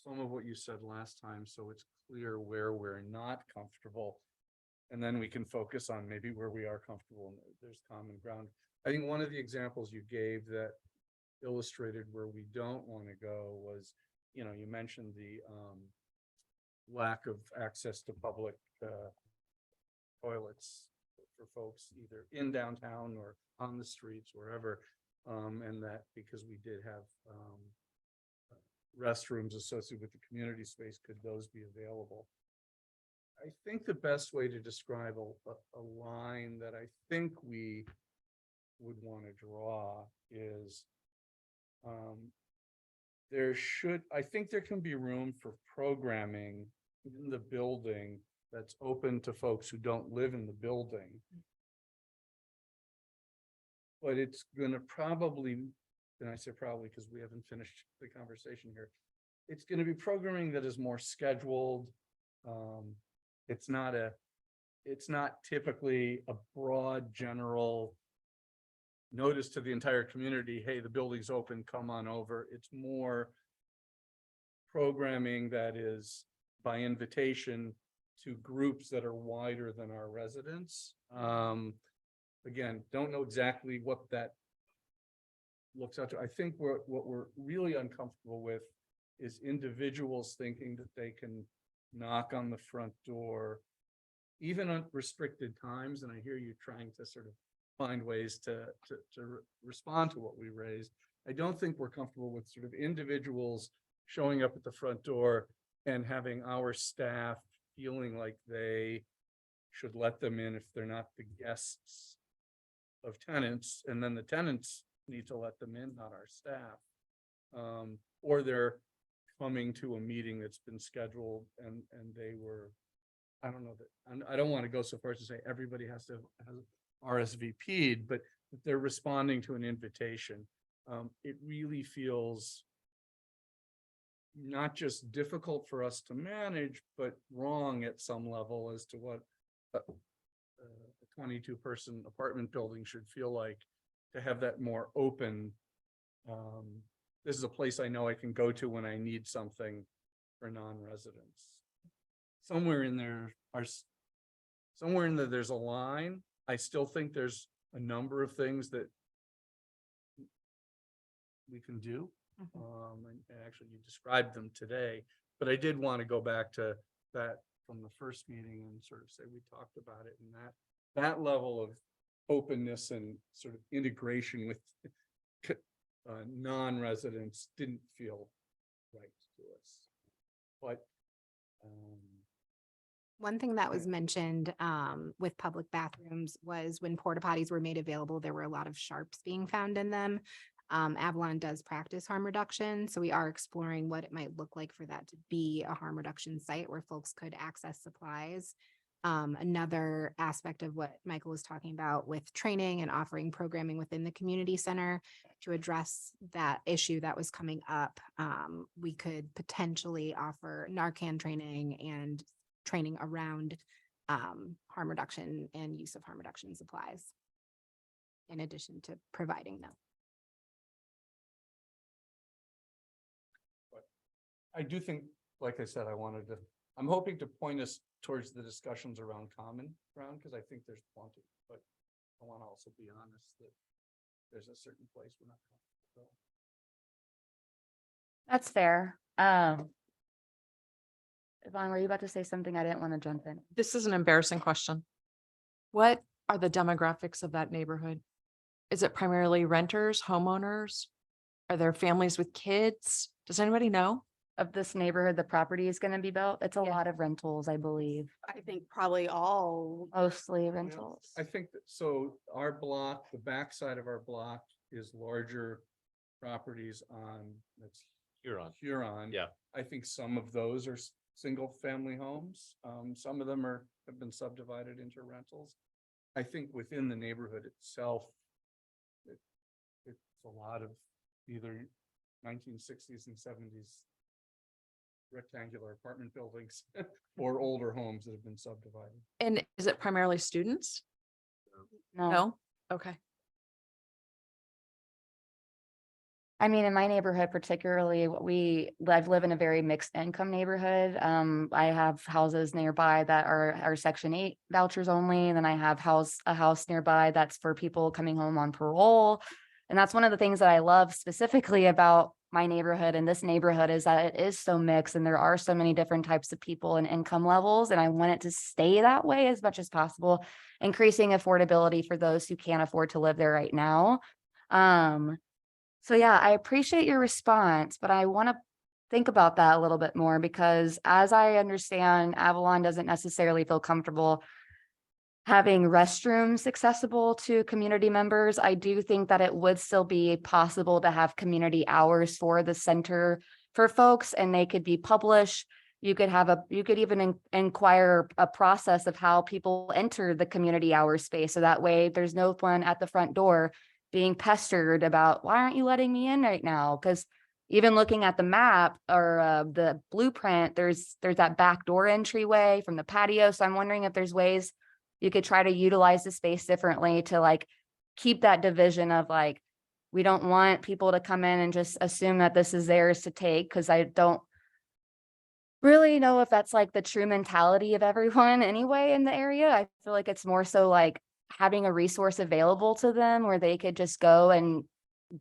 some of what you said last time, so it's clear where we're not comfortable. And then we can focus on maybe where we are comfortable and there's common ground. I think one of the examples you gave that illustrated where we don't want to go was, you know, you mentioned the lack of access to public toilets for folks either in downtown or on the streets, wherever. And that because we did have restrooms associated with the community space, could those be available? I think the best way to describe a line that I think we would want to draw is I think there can be room for programming in the building that's open to folks who don't live in the building. But it's gonna probably, and I say probably because we haven't finished the conversation here, it's gonna be programming that is more scheduled. It's not typically a broad general notice to the entire community, hey, the building's open, come on over. It's more programming that is by invitation to groups that are wider than our residents. Again, don't know exactly what that looks out to. I think what we're really uncomfortable with is individuals thinking that they can knock on the front door, even on restricted times. And I hear you trying to sort of find ways to respond to what we raised. I don't think we're comfortable with sort of individuals showing up at the front door and having our staff feeling like they should let them in if they're not the guests of tenants, and then the tenants need to let them in, not our staff. Or they're coming to a meeting that's been scheduled and they were, I don't know that, I don't want to go so far as to say everybody has to have RSVP'd, but if they're responding to an invitation. It really feels not just difficult for us to manage, but wrong at some level as to what a 22-person apartment building should feel like, to have that more open. This is a place I know I can go to when I need something for non-residents. Somewhere in there there's a line. I still think there's a number of things that we can do. And actually you described them today, but I did want to go back to that from the first meeting and sort of say we talked about it, and that level of openness and sort of integration with non-residents didn't feel right to us. But one thing that was mentioned with public bathrooms was when porta potties were made available, there were a lot of sharps being found in them. Avalon does practice harm reduction, so we are exploring what it might look like for that to be a harm reduction site where folks could access supplies. Another aspect of what Michael was talking about with training and offering programming within the community center to address that issue that was coming up. We could potentially offer Narcan training and training around harm reduction and use of harm reduction supplies, in addition to providing them. I do think, like I said, I'm hoping to point us towards the discussions around common ground, because I think there's plenty, but I want to also be honest that there's a certain place we're not comfortable. That's fair. Yvonne, were you about to say something? I didn't want to jump in. This is an embarrassing question. What are the demographics of that neighborhood? Is it primarily renters, homeowners? Are there families with kids? Does anybody know? Of this neighborhood, the property is gonna be built. It's a Yeah. lot of rentals, I believe, I think probably all. mostly rentals. I think that, so our block, the backside of our block is larger properties on, that's Huron. Huron. Yeah. I think some of those are single family homes. Some of them have been subdivided into rentals. I think within the neighborhood itself, it's a lot of either 1960s and 70s rectangular apartment buildings or older homes that have been subdivided. And is it primarily students? No, No? Okay. I mean, in my neighborhood particularly, I live in a very mixed income neighborhood. I have houses nearby that are Section 8 vouchers only, and then I have a house nearby that's for people coming home on parole. And that's one of the things that I love specifically about my neighborhood and this neighborhood is that it is so mixed and there are so many different types of people and income levels. And I want it to stay that way as much as possible, increasing affordability for those who can't afford to live there right now. So yeah, I appreciate your response, but I want to think about that a little bit more because as I understand, Avalon doesn't necessarily feel comfortable having restrooms accessible to community members. I do think that it would still be possible to have community hours for the center for folks and they could be published. You could even inquire a process of how people enter the community hour space. So that way there's no one at the front door being pestered about, why aren't you letting me in right now? Because even looking at the map or the blueprint, there's that back door entryway from the patio. So I'm wondering if there's ways you could try to utilize the space differently to like keep that division of like, we don't want people to come in and just assume that this is theirs to take, because I don't really know if that's like the true mentality of everyone anyway in the area. I feel like it's more so like having a resource available to them where they could just go and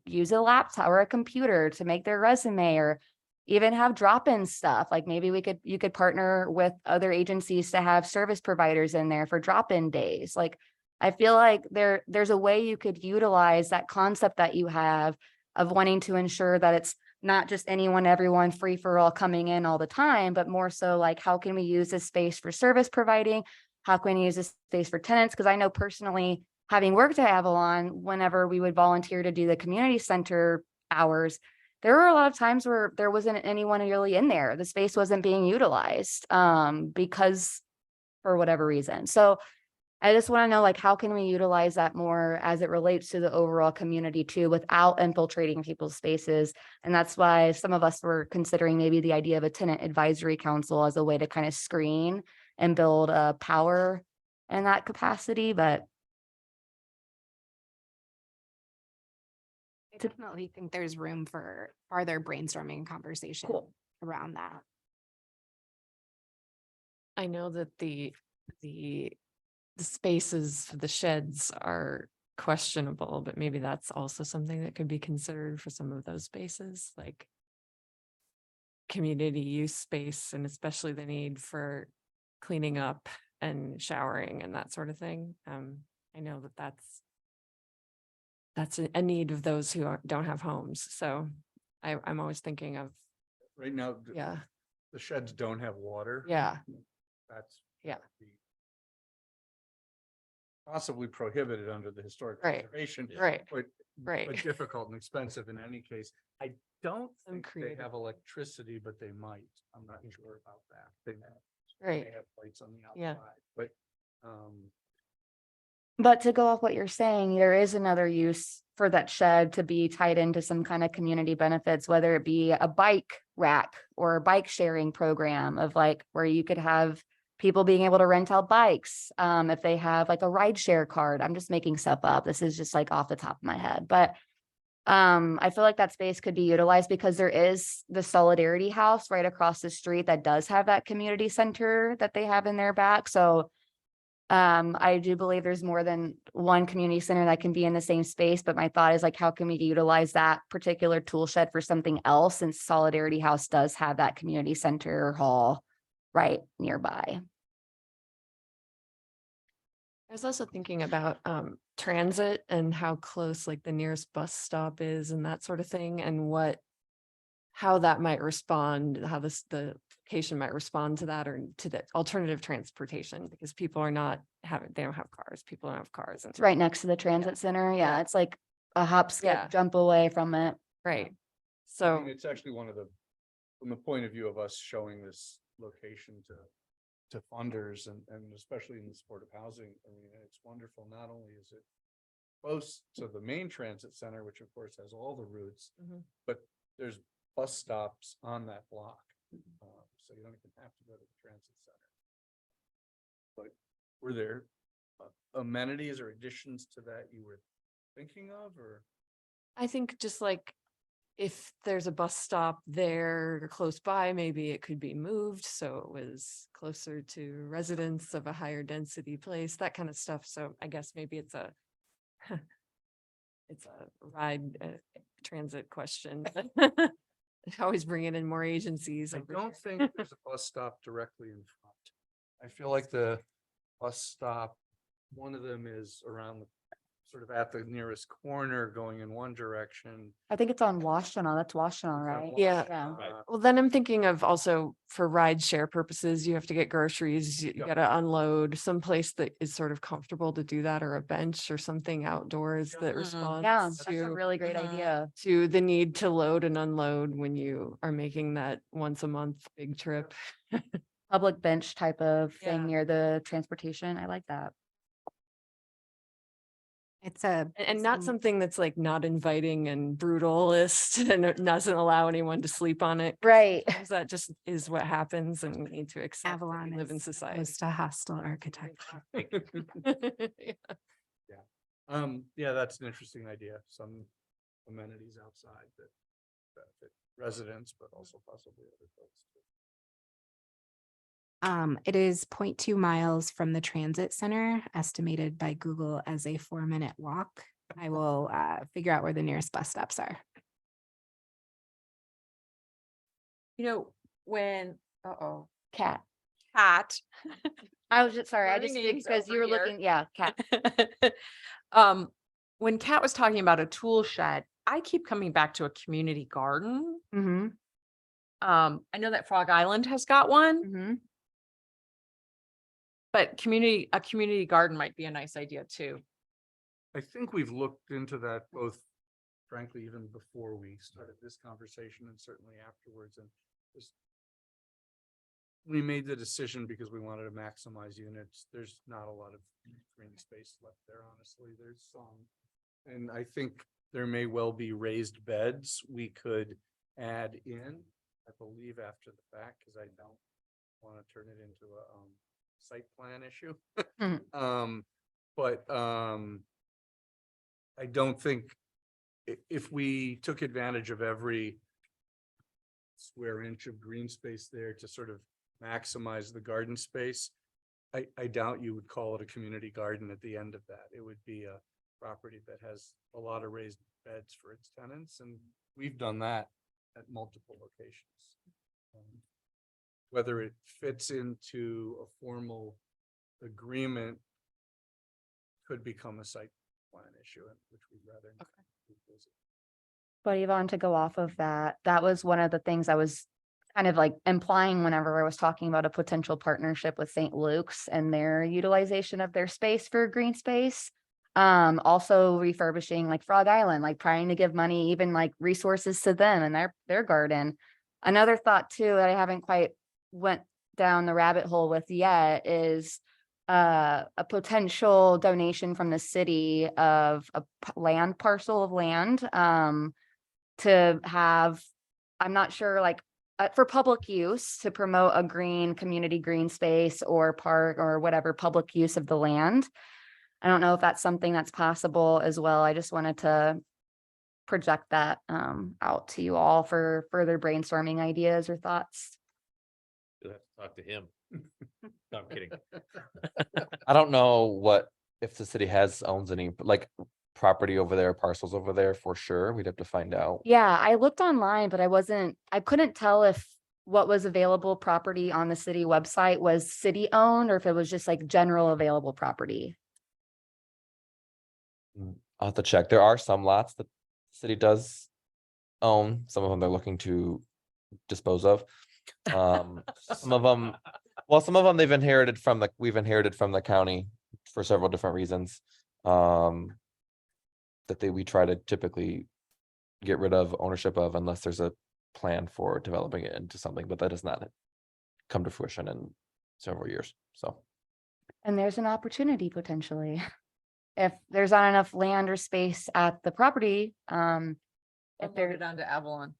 use a laptop or a computer to make their resume or even have drop-in stuff. Like maybe you could partner with other agencies to have service providers in there for drop-in days. Like I feel like there's a way you could utilize that concept that you have of wanting to ensure that it's not just anyone, everyone free for all coming in all the time, but more so like, how can we use this space for service providing? How can we use this space for tenants? Because I know personally, having worked at Avalon, whenever we would volunteer to do the community center hours, there were a lot of times where there wasn't anyone really in there. The space wasn't being utilized because for whatever reason. So I just want to know, like, how can we utilize that more as it relates to the overall community too, without infiltrating people's spaces? And that's why some of us were considering maybe the idea of a tenant advisory council as a way to kind of screen and build power in that capacity. But I definitely think there's room for farther brainstorming conversation around that. I know that the spaces, the sheds are questionable, but maybe that's also something that could be considered for some of those spaces, like community use space, and especially the need for cleaning up and showering and that sort of thing. I know that that's a need of those who don't have homes. So I'm always thinking of, Right now, yeah, the sheds don't have water. yeah, That's. Yeah. Possibly prohibited under the historic Right. preservation. right, But right. but difficult and expensive in any case. I don't Some think they creative. have electricity, but they might. I'm not sure about that. They Right. may have lights on the Yeah. outside, but But to go off what you're saying, there is another use for that shed to be tied into some kind of community benefits, whether it be a bike rack or a bike sharing program of like where you could have people being able to rent out bikes. If they have like a ride share card, I'm just making stuff up. This is just like off the top of my head, but I feel like that space could be utilized because there is the Solidarity House right across the street that does have that community center that they have in their back. So I do believe there's more than one community center that can be in the same space, but my thought is like, how can we utilize that particular tool shed for something else? Since Solidarity House does have that community center hall right nearby. I was also thinking about transit and how close like the nearest bus stop is and that sort of thing, and how that might respond, how the location might respond to that, or to the alternative transportation, because people are not they don't have cars, people don't have cars. And It's right next to the transit center. Yeah, it's like a hop, Yeah. skip, jump away from it. Right. I So, mean, it's actually one of the, from the point of view of us showing this location to funders and especially in the supportive housing arena, it's wonderful. Not only is it close to the main transit center, which of course has all the routes, Mhm. but there's bus stops on that block. So you don't even have to go to the transit center. But were there amenities or additions to that you were thinking of, or? I think just like if there's a bus stop there close by, maybe it could be moved so it was closer to residents of a higher density place, that kind of stuff. So I guess maybe it's a it's a ride transit question. Always bringing in more agencies. I over don't here. think there's a bus stop directly in front. I feel like the bus stop, one of them is around the, sort of at the nearest corner going in one direction. I think it's on Washtenaw. That's Washtenaw, right? Yeah. Yeah. Well, then I'm thinking of also for ride share purposes, you have to get groceries, you Yep. gotta unload someplace that is sort of comfortable to do that, or a bench or something outdoors that responds Yeah, that's a to really great idea. the need to load and unload when you are making that once a month big trip. Public bench type of Yeah. thing near the transportation. I like that. It's a. And not something that's like not inviting and brutalist and it doesn't allow anyone to sleep on it. Right. Sometimes that just is what happens and we need to accept that Avalon we live in is society. close to hostile architecture. Yeah. Yeah, that's an interesting idea. Some amenities outside that benefit residents, but also possibly other folks. too. It is 0.2 miles from the transit center, estimated by Google as a 4-minute walk. I will figure out where the nearest bus stops are. You know, when, Cat. Cat. I was just, sorry, I Learning just, names because you over were here. looking, yeah, cat. When Kat was talking about a tool shed, I keep coming back to a community garden. Mm-hmm. I know that Frog Island has got one, Mm-hmm. but a community garden might be a nice idea too. I think we've looked into that both, frankly, even before we started this conversation and certainly afterwards, and just we made the decision because we wanted to maximize units. There's not a lot of green space left there, honestly. There's some. And I think there may well be raised beds we could add in, I believe, after the fact, because I don't want to turn it into a site plan issue. But I don't think if we took advantage of every square inch of green space there to sort of maximize the garden space, I doubt you would call it a community garden at the end of that. It would be a property that has a lot of raised beds for its tenants, and we've done that at multiple locations. Whether it fits into a formal agreement could become a site plan issue, which we'd rather. revisit. But Yvonne, to go off of that, that was one of the things I was kind of like implying whenever I was talking about a potential partnership with St. Luke's and their utilization of their space for green space. Also refurbishing like Frog Island, like trying to give money, even like resources to them and their garden. Another thought too, that I haven't quite went down the rabbit hole with yet is a potential donation from the city of a parcel of land, to have, I'm not sure, like, for public use to promote a community green space or park or whatever public use of the land. I don't know if that's something that's possible as well. I just wanted to project that out to you all for further brainstorming ideas or thoughts. You'll have to talk to him. No, I'm kidding. I don't know if the city owns any, like, property over there, parcels over there for sure. We'd have to find out. Yeah, I looked online, but I couldn't tell if what was available property on the city website was city owned or if it was just like general available property. I'll have to check. There are some lots that the city does own. Some of them they're looking to dispose of. Some of them, well, some of them we've inherited from the county for several different reasons. We try to typically get rid of ownership of unless there's a plan for developing it into something, but that has not come to fruition in several years, so. And there's an opportunity potentially. If there's not enough land or space at the property, if They're there, down to Avalon.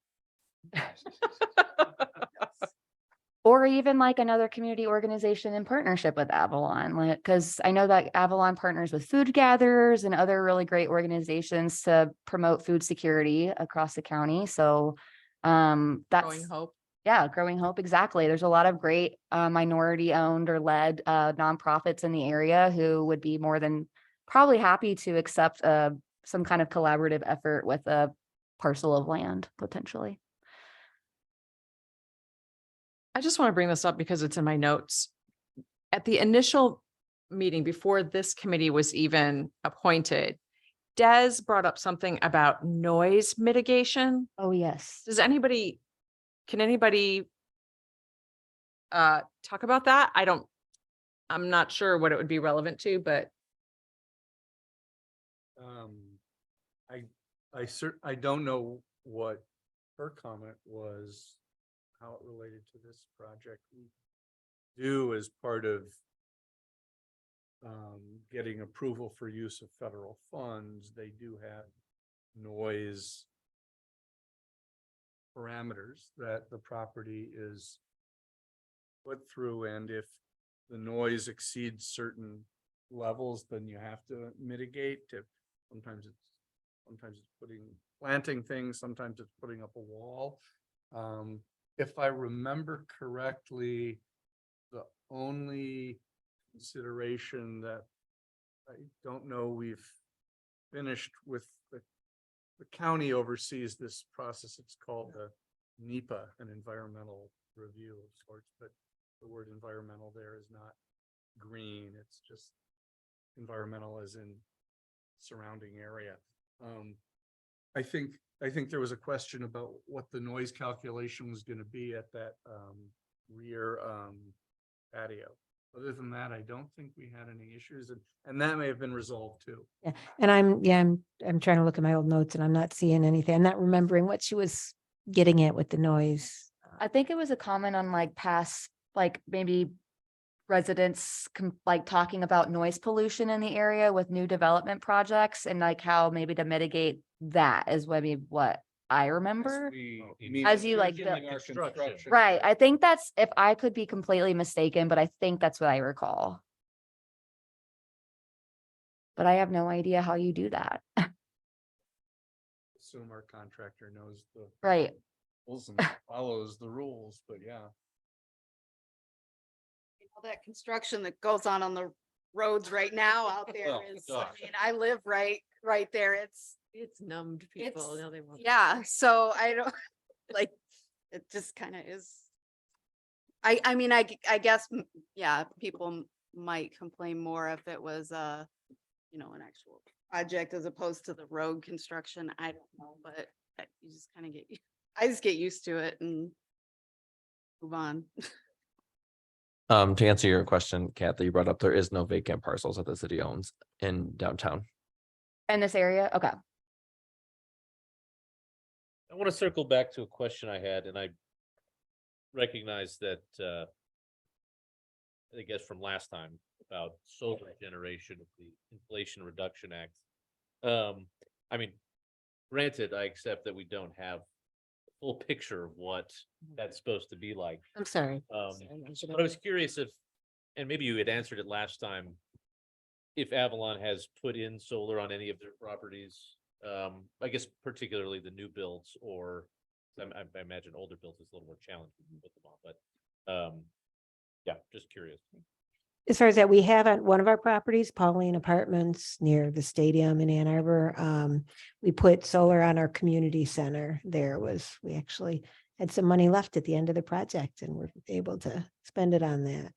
or even like another community organization in partnership with Avalon, like, because I know that Avalon partners with food gatherers and other really great organizations to promote food security across the county. So Growing that's, Hope. yeah, Growing Hope, exactly. There's a lot of great minority owned or led nonprofits in the area who would be more than probably happy to accept some kind of collaborative effort with a parcel of land potentially. I just want to bring this up because it's in my notes. At the initial meeting before this committee was even appointed, Des brought up something about noise mitigation. Oh, yes. Can anybody talk about that? I'm not sure what it would be relevant to, but I don't know what her comment was, how it related to this project. We do as part of getting approval for use of federal funds, they do have noise parameters that the property is put through, and if the noise exceeds certain levels, then you have to mitigate. Sometimes it's planting things, sometimes it's putting up a wall. If I remember correctly, the only consideration that I don't know we've finished with the county oversees this process. It's called the NEPA, an environmental review of sorts, but the word environmental there is not green. It's just environmental as in surrounding area. I think there was a question about what the noise calculation was going to be at that rear patio. Other than that, I don't think we had any issues, and that may have been resolved too. Yeah, and I'm trying to look at my old notes and I'm not seeing anything. I'm not remembering what she was getting at with the noise. I think it was a comment on like past, like maybe residents like talking about noise pollution in the area with new development projects and like how maybe to mitigate that is maybe what I remember. As you like During the- our construction. Right. I think that's, if I could be completely mistaken, but I think that's what I recall. But I have no idea how you do that. Assume our contractor knows the Right. rules and follows the rules, but yeah. All that construction that goes on the roads right now out there Oh, is, gosh. I mean, I live right there. It's numbed people. It's- Now they want. Yeah, so I don't, like, it just kind of is. I mean, I guess, yeah, people might complain more if it was an actual project as opposed to the road construction. I don't know, but you just kind of I just get used to it and move on. To answer your question, Kat, that you brought up, there is no vacant parcels that the city owns in downtown. In this area? Okay. I want to circle back to a question I had, and I recognize that, I guess from last time about solar generation of the Inflation Reduction Act. I mean, granted, I accept that we don't have the full picture of what that's supposed to be like. I'm sorry. But I was curious if, and maybe you had answered it last time, if Avalon has put in solar on any of their properties. I guess particularly the new builds, or I imagine older builds is a little more challenging to put them on, but yeah, just curious. As far as that, we have on one of our properties, Pauline Apartments near the stadium in Ann Arbor. We put solar on our community center. We actually had some money left at the end of the project and we're able to spend it on that.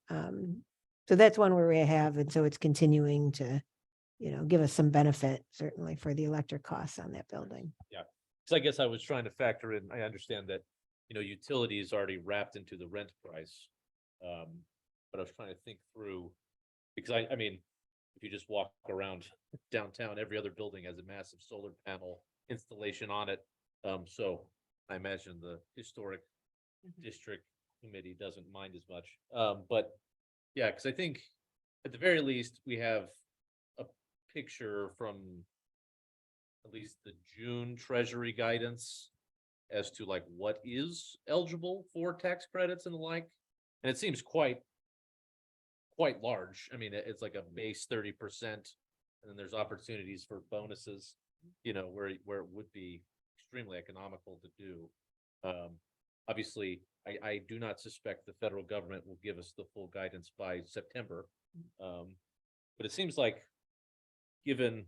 So that's one where we have, and so it's continuing to, give us some benefit certainly for the electric costs on that building. So I guess I was trying to factor in, I understand that, utility is already wrapped into the rent price. But I was trying to think through, because I mean, if you just walk around downtown, every other building has a massive solar panel installation on it. So I imagine the historic district committee doesn't mind as much. But yeah, because I think at the very least, we have a picture from at least the June Treasury guidance as to like what is eligible for tax credits and the like. And it seems quite large. I mean, it's like a base 30%. And then there's opportunities for bonuses, where it would be extremely economical to do. Obviously, I do not suspect the federal government will give us the full guidance by September. But it seems like, given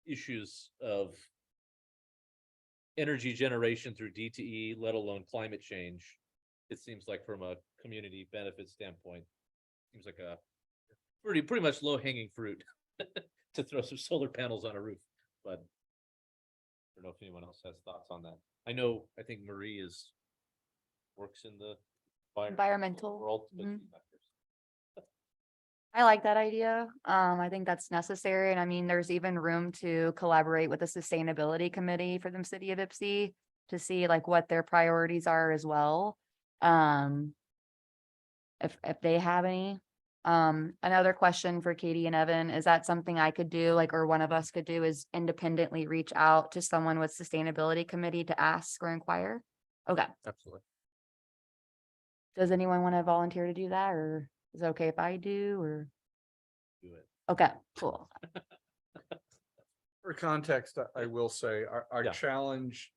issues of energy generation through DTE, let alone climate change, it seems like from a community benefit standpoint, seems like a pretty much low hanging fruit to throw some solar panels on a roof. But I don't know if anyone else has thoughts on that. I think Marie works in the Environmental. world. But Mhm. she's not here. I like that idea. I think that's necessary. And I mean, there's even room to collaborate with the sustainability committee for the city of Ipsy to see like what their priorities are as well. If they have any. Another question for Katie and Evan, is that something I could do, like, or one of us could do, is independently reach out to someone with sustainability committee to ask or inquire? Okay. Absolutely. Does anyone want to volunteer to do that, or is it okay if I do, or? Do it. Okay, cool. For context, I will say our Yeah. challenge.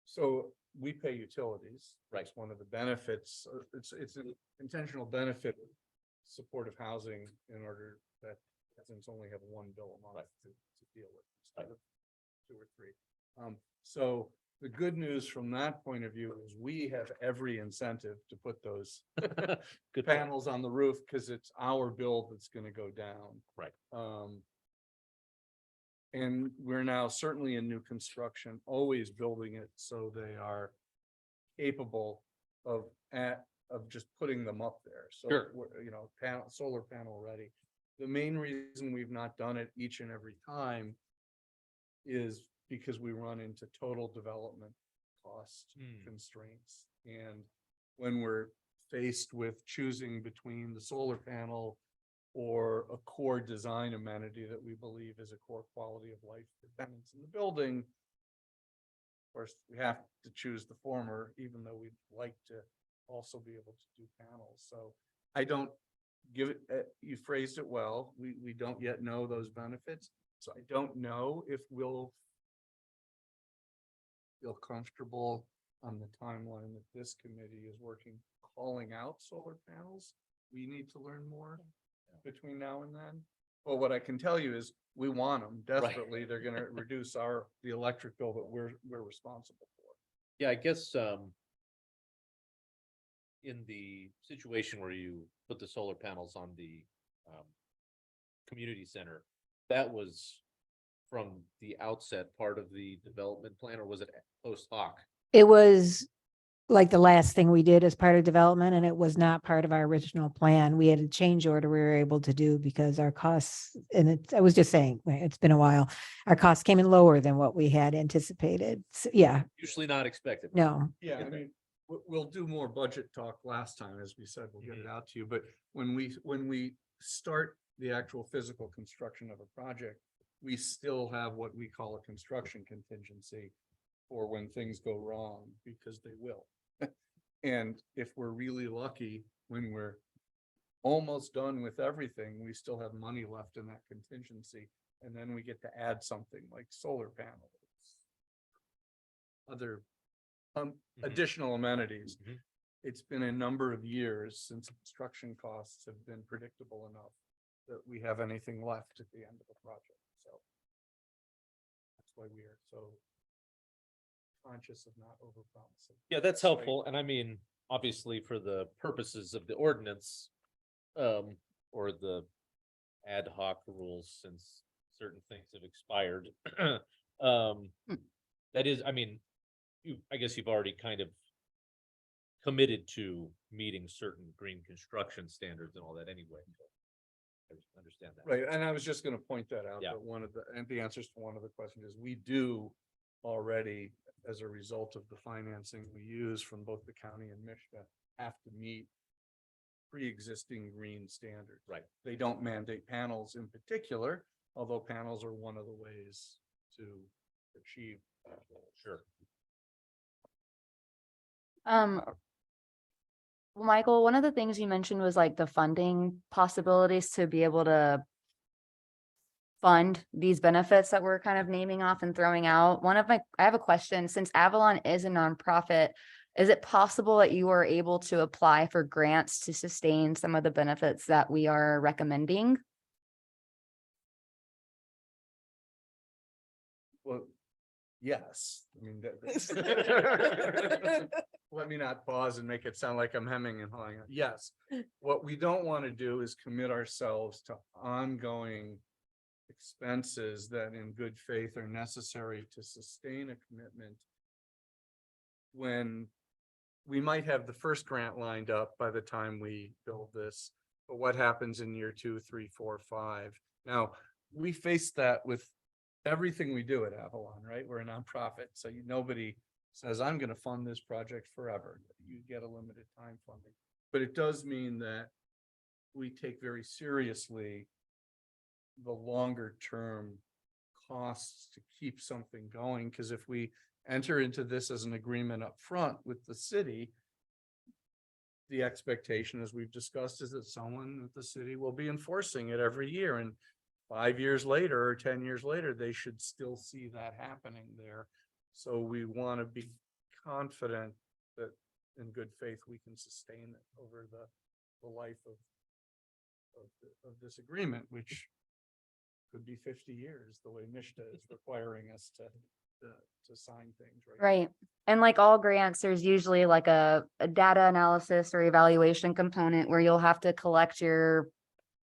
So we pay utilities. Right. That's one of the benefits. It's an intentional benefit. of Supportive housing in order that residents only have one bill a month to deal with instead of 2 or 3. So the good news from that point of view is we have every incentive to put those Good point. panels on the roof because it's our bill that's going to go down. Right. And we're now certainly in new construction, always building it so they are capable of just putting them up there. So, Sure. solar panel ready. The main reason we've not done it each and every time is because we run into total development cost constraints. And when we're faced with choosing between the solar panel or a core design amenity that we believe is a core quality of life for tenants in the building, of course, we have to choose the former, even though we'd like to also be able to do panels. So I don't give it, you phrased it well. We don't yet know those benefits. So I don't know if we'll feel comfortable on the timeline that this committee is working, calling out solar panels. We need to learn more between now and then. Well, what I can tell you is we want them desperately. They're gonna reduce the electric bill that we're responsible for. Yeah, I guess, in the situation where you put the solar panels on the, community center, that was from the outset part of the development plan, or was it post hoc? It was like the last thing we did as part of development, and it was not part of our original plan. We had a change order we were able to do because our costs, and I was just saying, it's been a while. Our costs came in lower than what we had anticipated. So, yeah, Usually not expected. no. Yeah, I mean, we'll do more budget talk last time, as we said, we'll get it out to you, but when we start the actual physical construction of a project, we still have what we call a construction contingency for when things go wrong, because they will. And if we're really lucky, when we're almost done with everything, we still have money left in that contingency, and then we get to add something like solar panels, other additional amenities. Mhm. It's been a number of years since construction costs have been predictable enough that we have anything left at the end of the project, so. That's why we are so conscious of not overpromising. Yeah, that's helpful. And I mean, obviously for the purposes of the ordinance, or the ad hoc rules, since certain things have expired. That is, I mean, I guess you've already kind of committed to meeting certain green construction standards and all that anyway. So I understand that. Right, and I was just gonna point that out, Yeah. that one of the answers to one of the questions is, we do already, as a result of the financing we use from both the county and Mishta, have to meet pre-existing green standards. Right. They don't mandate panels in particular, although panels are one of the ways to achieve that goal. Sure. Well, Michael, one of the things you mentioned was like the funding possibilities to be able to fund these benefits that we're kind of naming off and throwing out. I have a question, since Avalon is a nonprofit, is it possible that you are able to apply for grants to sustain some of the benefits that we are recommending? Well, yes, I mean, let me not pause and make it sound like I'm hemming and hawing. Yes, what we don't want to do is commit ourselves to ongoing expenses that in good faith are necessary to sustain a commitment when we might have the first grant lined up by the time we build this, but what happens in year 2, 3, 4, 5? Now, we face that with everything we do at Avalon, right? We're a nonprofit, so nobody says, I'm gonna fund this project forever. You get a limited time funding. But it does mean that we take very seriously the longer term costs to keep something going, because if we enter into this as an agreement up front with the city, the expectation, as we've discussed, is that someone at the city will be enforcing it every year, and 5 years later or 10 years later, they should still see that happening there. So we want to be confident that in good faith, we can sustain it over the life of this agreement, which could be 50 years, the way Mishta is requiring us to sign things. Right. And like all grants, there's usually like a data analysis or evaluation component where you'll have to collect your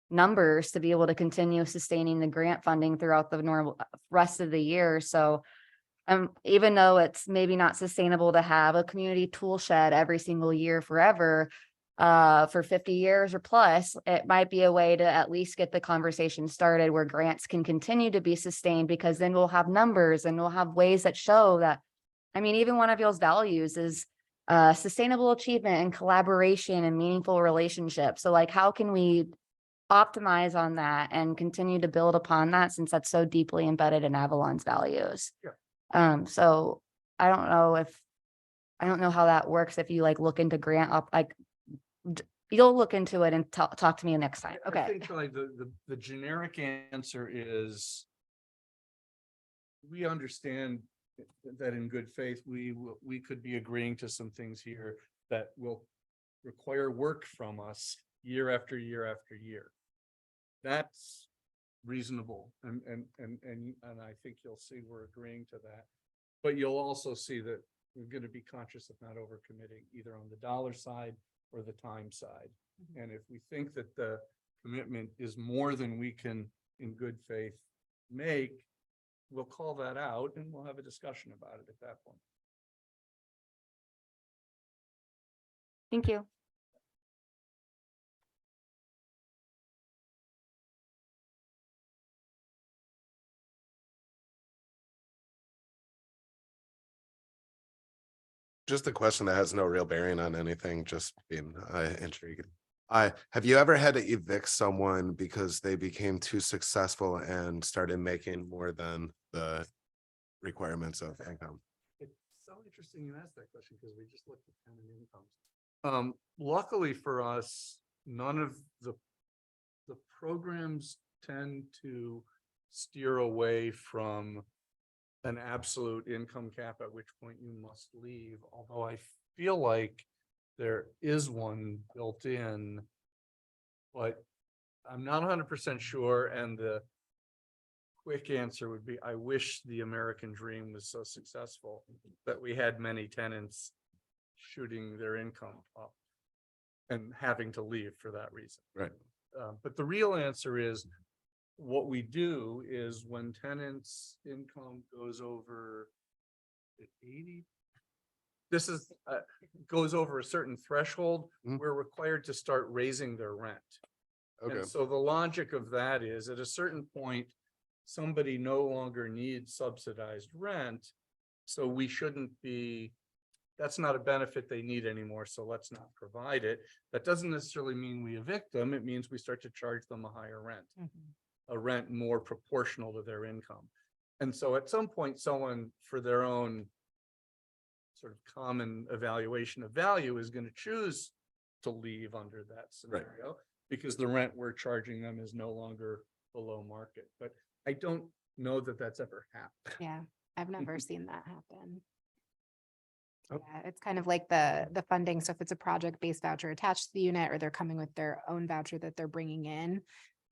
numbers to be able to continue sustaining the grant funding throughout the normal rest of the year. So even though it's maybe not sustainable to have a community tool shed every single year forever, for 50 years or plus, it might be a way to at least get the conversation started where grants can continue to be sustained, because then we'll have numbers and we'll have ways that show that, I mean, even one of y'all's values is sustainable achievement and collaboration and meaningful relationships. So like, how can we optimize on that and continue to build upon that, since that's so deeply embedded in Avalon's values? Yeah. So I don't know how that works. If you like look into grant up, like you'll look into it and talk to me next time. I Okay. think like the generic answer is we understand that in good faith, we could be agreeing to some things here that will require work from us year after year after year. That's reasonable, and I think you'll see we're agreeing to that. But you'll also see that we're going to be conscious of not overcommitting either on the dollar side or the time side. And if we think that the commitment is more than we can in good faith make, we'll call that out and we'll have a discussion about it at that point. Thank you. Just a question that has no real bearing on anything, just being intrigued. Have you ever had to evict someone because they became too successful and started making more than the requirements of income? It's so interesting you asked that question, because we just looked at county incomes. Luckily for us, none of the programs tend to steer away from an absolute income cap, at which point you must leave. Although I feel like there is one built in, but I'm not 100% sure. And the quick answer would be, I wish the American dream was so successful that we had many tenants shooting their income up and having to leave for that reason. Right. But the real answer is, what we do is when tenants' income goes over 80. This is, goes over a certain threshold, Mhm. we're required to start raising their rent. Okay, And so the logic of that is, at a certain point, somebody no longer needs subsidized rent. So we shouldn't be, that's not a benefit they need anymore, so let's not provide it. That doesn't necessarily mean we evict them, it means we start to charge them a higher rent. A rent more proportional to their income. And so at some point, someone, for their own sort of common evaluation of value, is going to choose to leave under that scenario, because the rent we're charging them is no longer below market. But I don't know that that's ever happened. Yeah, I've never seen that happen. Oh. Yeah, it's kind of like the funding. So if it's a project-based voucher attached to the unit, or they're coming with their own voucher that they're bringing in,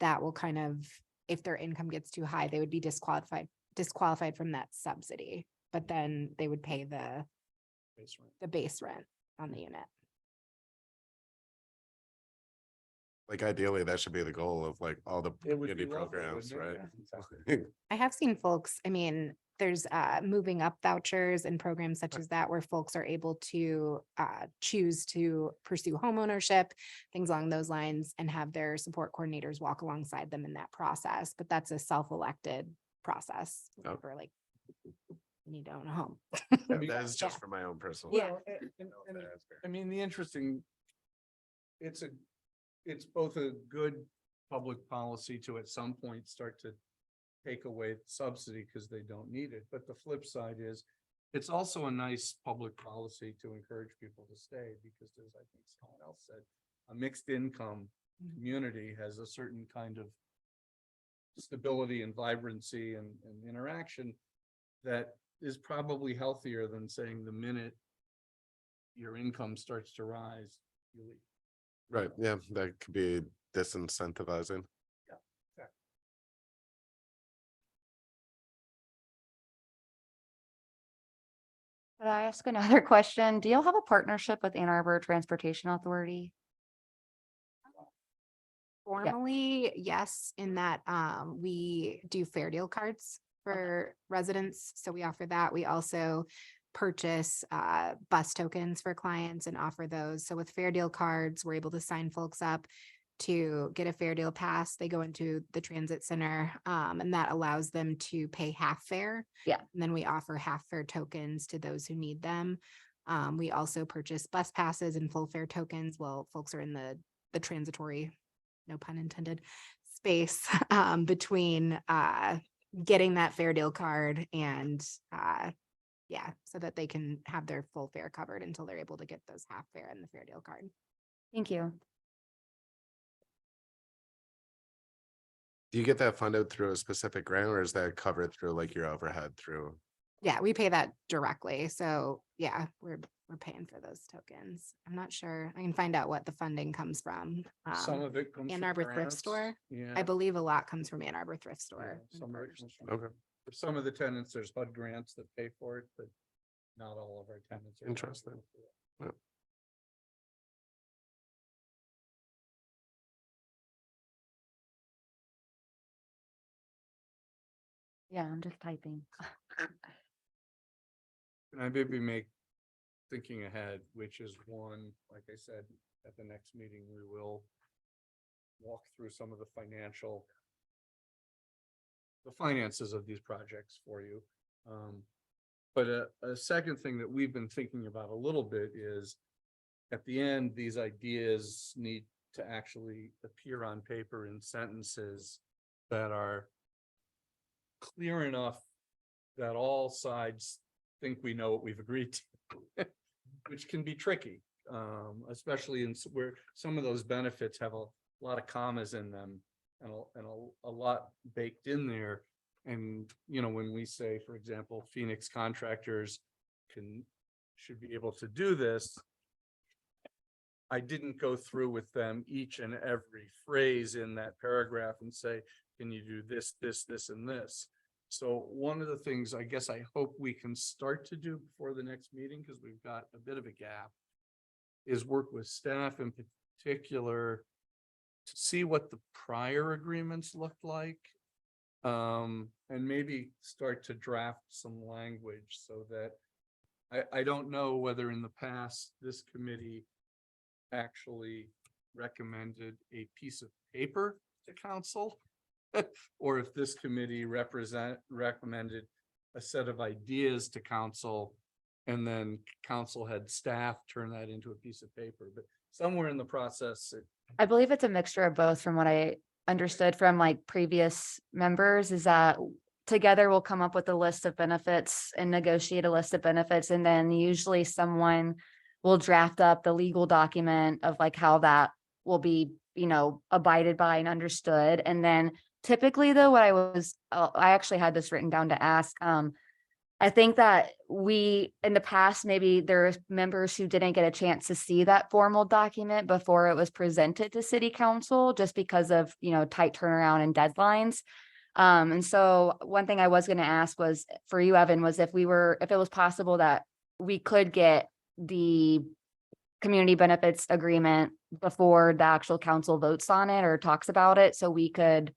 that will kind of, if their income gets too high, they would be disqualified from that subsidy. But then they would pay the base rent on the unit. like ideally, that should be the goal of like all the It would community be lovely, programs, wouldn't right? it? Yeah, exactly. I have seen folks, I mean, there's moving up vouchers and programs such as that where folks are able to choose to pursue homeownership, things along those lines, and have their support coordinators walk alongside them in that process. But that's a self-elected process. Oh. For like, you need to own a home. That is just Yeah. for my own personal. Yeah. Well, I mean, the interesting, it's both a good public policy to at some point start to take away the subsidy because they don't need it. But the flip side is, it's also a nice public policy to encourage people to stay, because as I think someone else said, a mixed income community has a certain kind of stability and vibrancy and interaction that is probably healthier than saying the minute your income starts to rise, you leave. Right, yeah, that could be disincentivizing. Could I ask another question? Do y'all have a partnership with Ann Arbor Transportation Authority? Formally, yes, in that we do fair deal cards for residents. So we offer that. We also purchase bus tokens for clients and offer those. So with fair deal cards, we're able to sign folks up to get a fair deal pass. They go into the transit center and that allows them to pay half fare. Yeah. And then we offer half fare tokens to those who need them. We also purchase bus passes and full fare tokens while folks are in the transitory, no pun intended, space between getting that fair deal card and yeah, so that they can have their full fare covered until they're able to get those half fare and the fair deal card. Thank you. Do you get that funded through a specific grant, or is that covered through like your overhead through? Yeah, we pay that directly. So yeah, we're paying for those tokens. I'm not sure. I can find out what the funding comes from. Some of it comes Ann from Arbor Thrift grants. Store. Yeah. I believe a lot comes from Ann Arbor Thrift Store. Yeah, some of it comes from- Okay, For some of the tenants, there's HUD grants that pay for it, but not all of our tenants are. Interesting. eligible for that. Yeah, I'm just typing. And I maybe make thinking ahead, which is one, like I said, at the next meeting, we will walk through some of the finances of these projects for you. But a second thing that we've been thinking about a little bit is, at the end, these ideas need to actually appear on paper in sentences that are clear enough that all sides think we know what we've agreed to, which can be tricky, especially where some of those benefits have a lot of commas in them and a lot baked in there. And, you know, when we say, for example, Phoenix contractors should be able to do this, I didn't go through with them each and every phrase in that paragraph and say, can you do this, this, and this? So one of the things I guess I hope we can start to do before the next meeting, because we've got a bit of a gap, is work with staff in particular to see what the prior agreements looked like. And maybe start to draft some language so that I don't know whether in the past this committee actually recommended a piece of paper to council. Or if this committee recommended a set of ideas to council. And then council had staff turn that into a piece of paper, but somewhere in the process, I believe it's a mixture of both from what I understood from like previous members is that together we'll come up with a list of benefits and negotiate a list of benefits. And then usually someone will draft up the legal document of like how that will be, abided by and understood. And then typically though, I actually had this written down to ask, I think that in the past, maybe there are members who didn't get a chance to see that formal document before it was presented to city council, just because of, tight turnaround and deadlines. And so one thing I was going to ask was for you, Evan, was if it was possible that we could get the community benefits agreement before the actual council votes on it or talks about it, so we could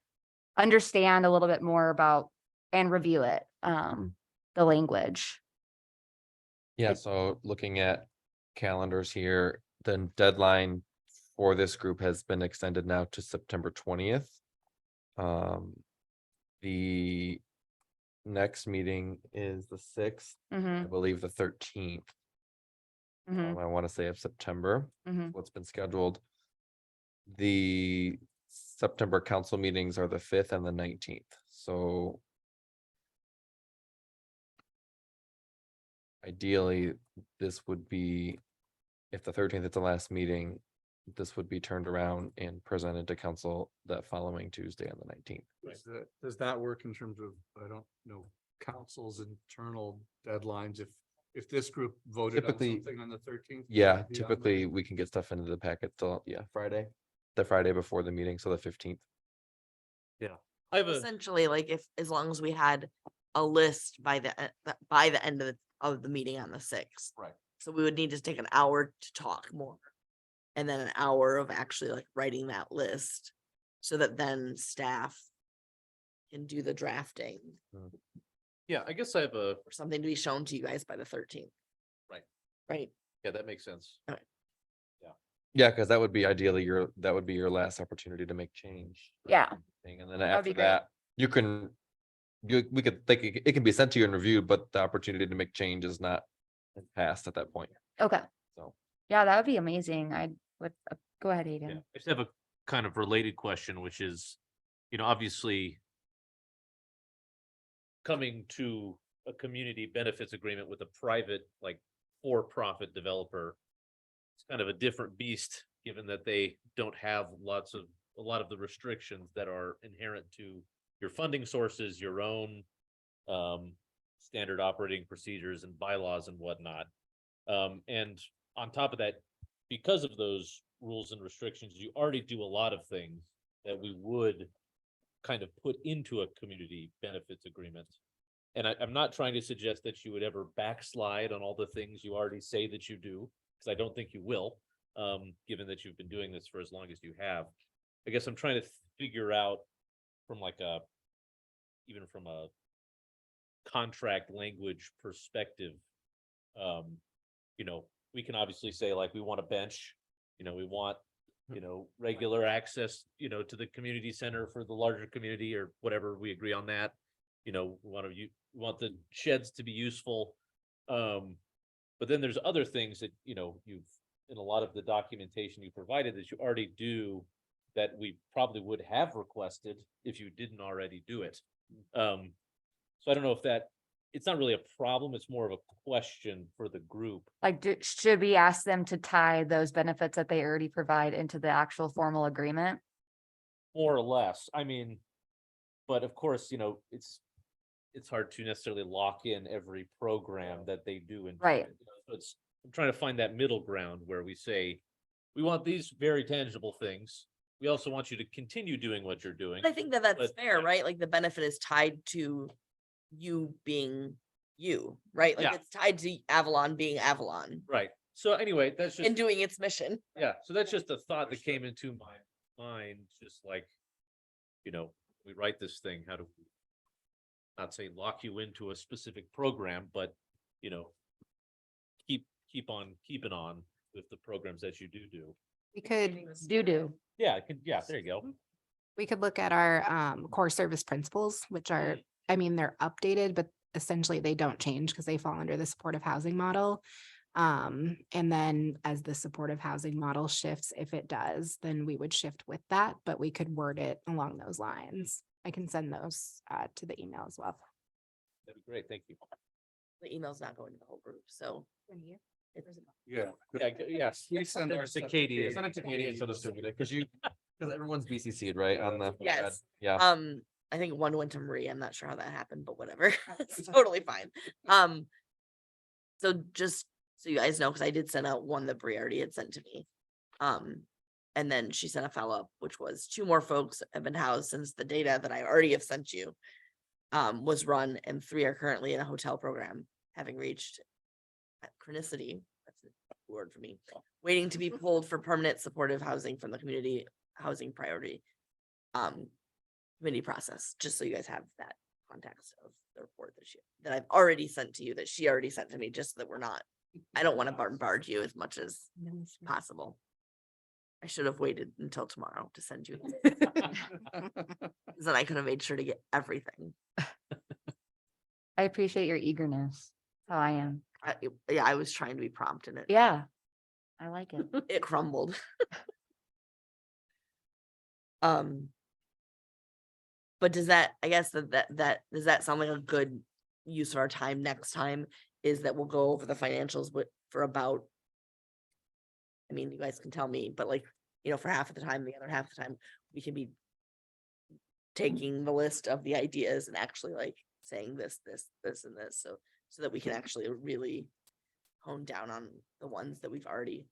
understand a little bit more about and review it. The language. Yeah, so looking at calendars here, the deadline for this group has been extended now to September 20th. The next meeting is the 6th, I believe the 13th. I want to say of September, what's been scheduled. The September council meetings are the 5th and the 19th, so ideally, this would be, if the 13th is the last meeting, this would be turned around and presented to council that following Tuesday on the 19th. does that work in terms of, I don't know, council's internal deadlines? If this group voted on Typically- something on the 13th? Yeah, typically we can get stuff into the packet till, Friday, the Friday before the meeting, so the 15th. I have a, Essentially, like as long as we had a list by the end of the meeting on the 6th. Right. So we would need to take an hour to talk more. And then an hour of actually like writing that list so that then staff can do the drafting yeah, I guess I have a, or something to be shown to you guys by the 13th. Right. Right. yeah, that makes sense. Yeah, because that would be ideally your last opportunity to make change. Yeah. And then That'd after be great. that, we could think it can be sent to you and reviewed, but the opportunity to make change is not passed at that point. Okay. So. Yeah, that would be amazing. I would, go ahead, Yeah, Aiden. I just have a kind of related question, which is, obviously coming to a community benefits agreement with a private, like for-profit developer, it's kind of a different beast, given that they don't have a lot of the restrictions that are inherent to your funding sources, your own standard operating procedures and bylaws and whatnot. And on top of that, because of those rules and restrictions, you already do a lot of things that we would kind of put into a community benefits agreement. And I'm not trying to suggest that you would ever backslide on all the things you already say that you do, because I don't think you will, given that you've been doing this for as long as you have. I guess I'm trying to figure out from even from a contract language perspective, we can obviously say like, we want a bench, we want, regular access, to the community center for the larger community or whatever, we agree on that. We want the sheds to be useful. But then there's other things that, you've, in a lot of the documentation you provided that you already do that we probably would have requested if you didn't already do it. So I don't know if it's not really a problem, it's more of a question for the group. Like, should we ask them to tie those benefits that they already provide into the actual formal agreement? More or less, but of course, it's hard to necessarily lock in every program that they do. Right. So I'm trying to find that middle ground where we say, we want these very tangible things. We also want you to continue doing what you're doing. I think that that's But- fair, right? Like the benefit is tied to you being you, right? Like Yeah. it's tied to Avalon being Avalon Right. So anyway, that's just. and doing its mission. Yeah, so that's just a thought that came into my mind, just like, we write this thing, how do we not say lock you into a specific program, but, keep on keeping on with the programs that you do. We could, Yeah, there you go. we could look at our core service principles, which are, I mean, they're updated, but essentially they don't change because they fall under the supportive housing model. And then as the supportive housing model shifts, if it does, then we would shift with that, but we could word it along those lines. I can send those to the email as well. That'd be great, thank you. The email's not going to the whole group, so. it's- Yeah. Yes. Please send our To stuff to Katie. Katie. Send it to Katie and send us to me, because everyone's BCC'd, right, on the. Yes. Yeah. I think one went to Marie. I'm not sure how that happened, but whatever. It's totally fine. So just so you guys know, because I did send out one that Brie already had sent to me. And then she sent a follow-up, which was 2 more folks have been housed since the data that I already have sent you was run, and 3 are currently in a hotel program, having reached chronicity. That's a word for me. Waiting to be pulled for permanent supportive housing from the community housing priority committee process, just so you guys have that context of the report that I've already sent to you, that she already sent to me, just so that we're not, I don't want to bombard you as much as possible. I should have waited until tomorrow to send you. Then I could have made sure to get everything. I appreciate your eagerness. How I am. Yeah, I was trying to be prompt in it. Yeah. I like it. It crumbled. But does that, I guess that does that sound like a good use of our time next time? Is that we'll go over the financials for about. I mean, you guys can tell me, but like, for half of the time, the other half of the time, we can be taking the list of the ideas and actually like saying this, and this, so that we can actually really hone down on the ones that we've already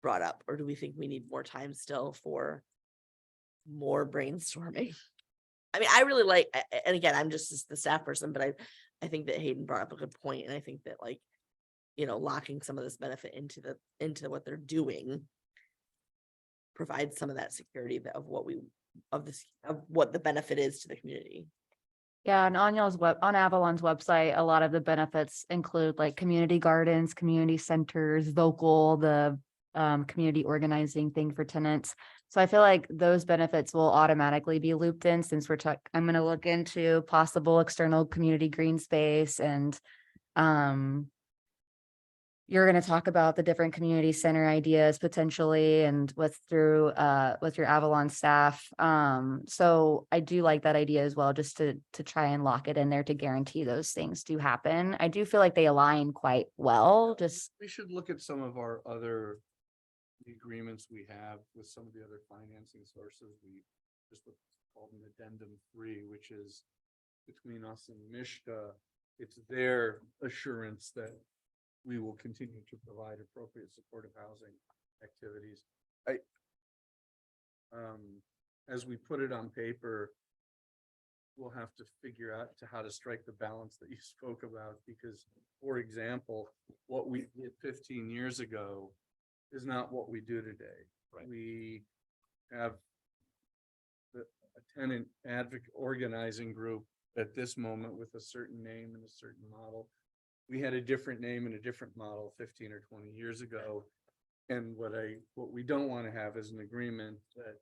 brought up, or do we think we need more time still for more brainstorming? I mean, I really like, and again, I'm just the staff person, but I think that Hayden brought up a good point, and I think that like, locking some of this benefit into what they're doing provides some of that security of what the benefit is to the community. Yeah, and on on Avalon's website, a lot of the benefits include like community gardens, community centers, vocal, the community organizing thing for tenants. So I feel like those benefits will automatically be looped in, since I'm going to look into possible external community green space, and you're going to talk about the different community center ideas potentially, and with your Avalon staff. So I do like that idea as well, just to try and lock it in there to guarantee those things do happen. I do feel like they align quite well. We should look at some of our other agreements we have with some of the other financing sources. We just what's called an addendum 3, which is between us and Mishta. It's their assurance that we will continue to provide appropriate supportive housing activities. As we put it on paper, we'll have to figure out how to strike the balance that you spoke about, because, for example, what we did 15 years ago is not what we do today. Right. We have a tenant advocate organizing group at this moment with a certain name and a certain model. We had a different name and a different model 15 or 20 years ago. And what we don't want to have is an agreement that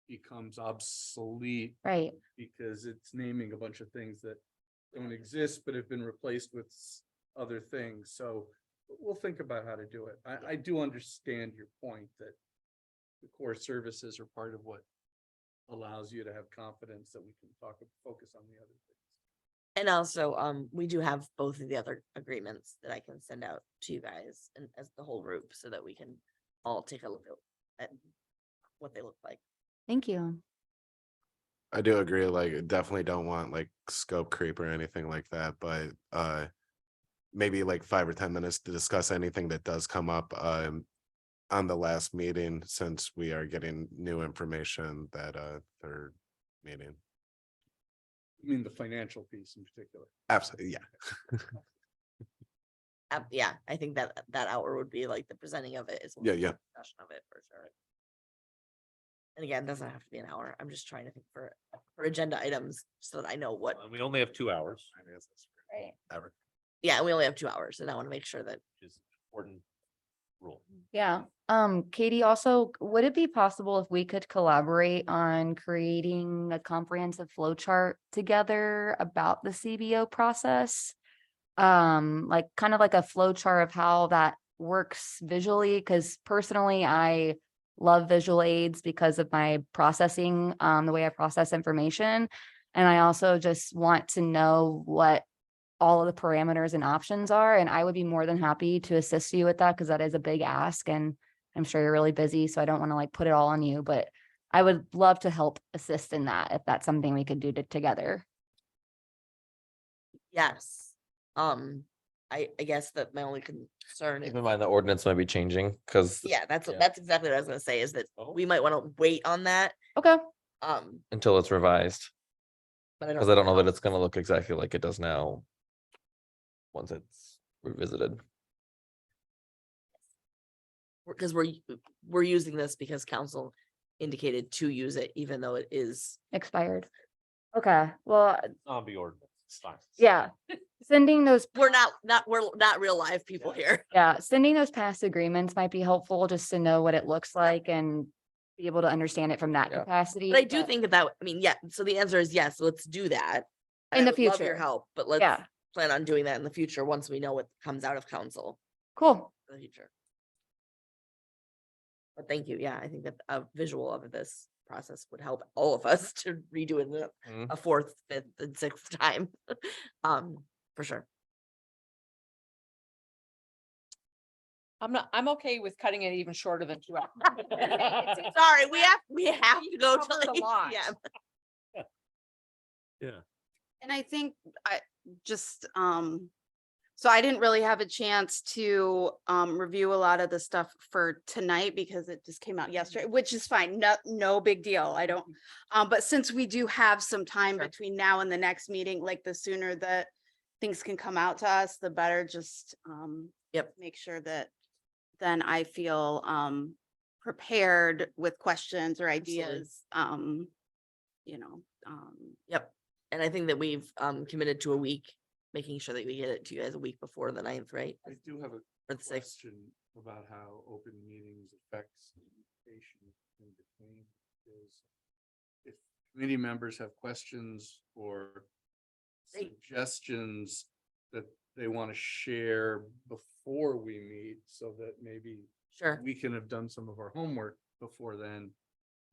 becomes obsolete Right. because it's naming a bunch of things that don't exist but have been replaced with other things. So we'll think about how to do it. I do understand your point that the core services are part of what allows you to have confidence that we can focus on the other things. And also, we do have both of the other agreements that I can send out to you guys and as the whole group, so that we can all take a look at what they look like. Thank you. I do agree, like, definitely don't want like scope creep or anything like that, but maybe like 5 or 10 minutes to discuss anything that does come up. on the last meeting, since we are getting new information that third meeting. I mean, the financial piece in particular. Absolutely, yeah. Yeah, I think that that hour would be like the presenting of it is. Yeah, yeah. Discussion of it for sure. And again, it doesn't have to be an hour. I'm just trying to think for agenda items so that I know what, And we only have 2 hours, Right. Ever. yeah, we only have 2 hours and I want to make sure that, which is important rule. Yeah, Katie, also, would it be possible if we could collaborate on creating a comprehensive flow chart together about the CBO process? Like kind of like a flow chart of how that works visually, because personally, I love visual aids because of my processing, the way I process information. And I also just want to know what all of the parameters and options are, and I would be more than happy to assist you with that, because that is a big ask and I'm sure you're really busy, so I don't want to like put it all on you, but I would love to help assist in that if that's something we could do together. yes. I guess that my only concern is, Keep in mind the ordinance might be changing, because yeah, that's Yeah. that's exactly what I was gonna say, is that Oh. we might want to wait on that. Okay. until it's revised, But I because I don't know that how- it's gonna look exactly like it does now. Once it's revisited. Because we're using this because council indicated to use it, even though it is, Expired. Okay, well, Zombie ordinance, it's fine. yeah, sending those, we're not real live people here. yeah, sending those past agreements might be helpful just to know what it looks like and be able to understand it from that Yeah. capacity. But I do think that, I mean, yeah, so the answer is yes, let's do that. and In I the would love your future. help, but let's Yeah, plan on doing that in the future, once we know what comes out of council cool. for the future. But thank you, yeah, I think that a visual of this process would help all of us to redo it Mhm. a fourth, fifth, and sixth time. For sure. I'm okay with cutting it even shorter than 2 hours. Sorry, we have to go covered till a lot. yeah. Yeah. And I think I just, so I didn't really have a chance to review a lot of the stuff for tonight because it just came out yesterday, which is fine. No big deal. I don't, but since we do have some time Sure. between now and the next meeting, like the sooner that things can come out to us, the better. Just Yep. make sure that then I feel prepared with questions or Absolutely. ideas. You know, Yep, and I think that we've committed to a week, making sure that we get it to you guys a week before the 9th, right? I do have a Or the 6th. question about how open meetings affects communication in between is if committee members have questions or Great. suggestions that they want to share before we meet, so that maybe Sure. we can have done some of our homework before then.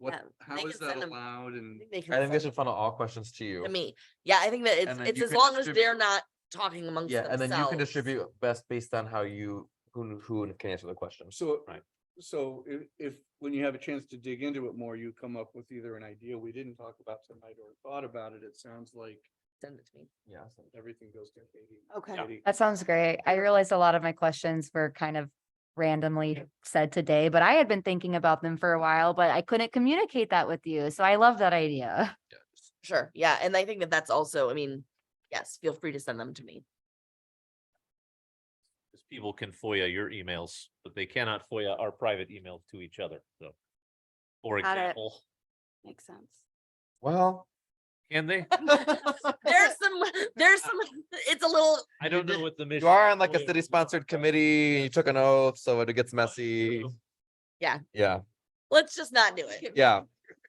Yeah, What, they how can is that send 'em- allowed I and? think they can I think they send should funnel all questions to you. to me. Yeah, I think that And then it's you as can long as distribute- they're not talking amongst Yeah, themselves. and then you can distribute best based on how you, who can answer the question. So, Right. so if, when you have a chance to dig into it more, you come up with either an idea we didn't talk about tonight or thought about it, it sounds like Send it to me. Yeah. everything goes to Katie. Okay. Katie. That sounds great. I realized a lot of my questions were kind of randomly said today, but I had been thinking about them for a while, but I couldn't communicate that with you. So I love that idea. Sure, yeah, and I think that that's also, I mean, yes, feel free to send them to me. Because people can FOIA your emails, but they cannot FOIA our private emails to each other, so. For Got it. example, Makes sense. Well, can they? There's some, it's a little, I don't know what the mission. you are on like a FOIA city sponsored committee, and you took an oath, so it gets messy. Yeah. Yeah, let's just not do it. yeah.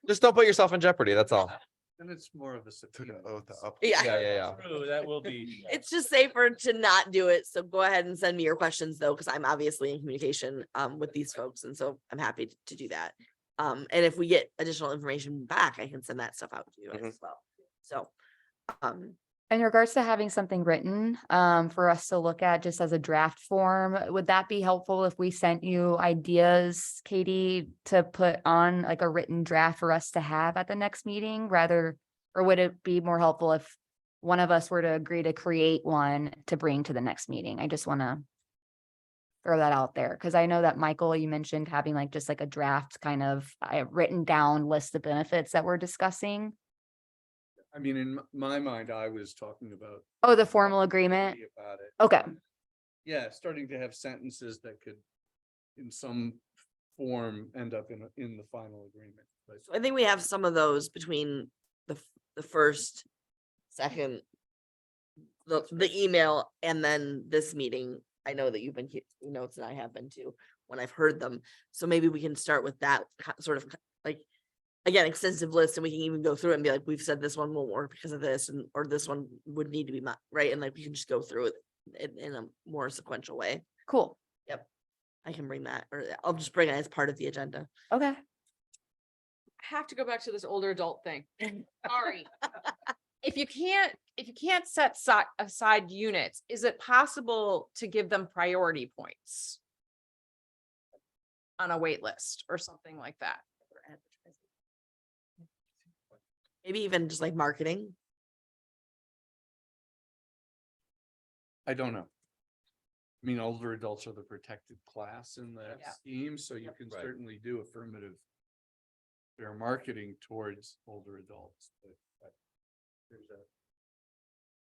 Just don't put yourself in jeopardy, that's all. And it's more of a Took subpoena. an oath to up. Yeah. Yeah, yeah, yeah. True, that will be. It's just safer to not do it, so go ahead and send me your questions though, because I'm obviously in communication with these folks, and so I'm happy to do that. And if we get additional information back, I can send that stuff out to you Mhm. as well. So, In regards to having something written, for us to look at just as a draft form, would that be helpful if we sent you ideas, Katie, to put on like a written draft for us to have at the next meeting rather? Or would it be more helpful if one of us were to agree to create one to bring to the next meeting? I just want to. throw that out there, because I know that Michael, you mentioned having like just like a draft kind of written down list of benefits that we're discussing. I mean, in my mind, I was talking about. Oh, the formal agreement. About it. Okay. Yeah, starting to have sentences that could, in some form, end up in the final agreement, but. I think we have some of those between the first, second, the email and then this meeting. I know that you've been notes and I have been too, when I've heard them. So maybe we can start with that sort of like, again, extensive list, and we can even go through it and be like, we've said this one won't work because of this, and, or this one would need to be right. And like, we can just go through it in a more sequential way. Cool. Yep. I can bring that, or I'll just bring it as part of the agenda. Okay. I have to go back to this older adult thing. Sorry. If you can't set aside units, is it possible to give them priority points on a wait list or something like that? Maybe even just like marketing. I don't know. I mean, older adults are the protected class in that Yeah. scheme, so you can Right. certainly do affirmative. Fair marketing towards older adults, but there's a.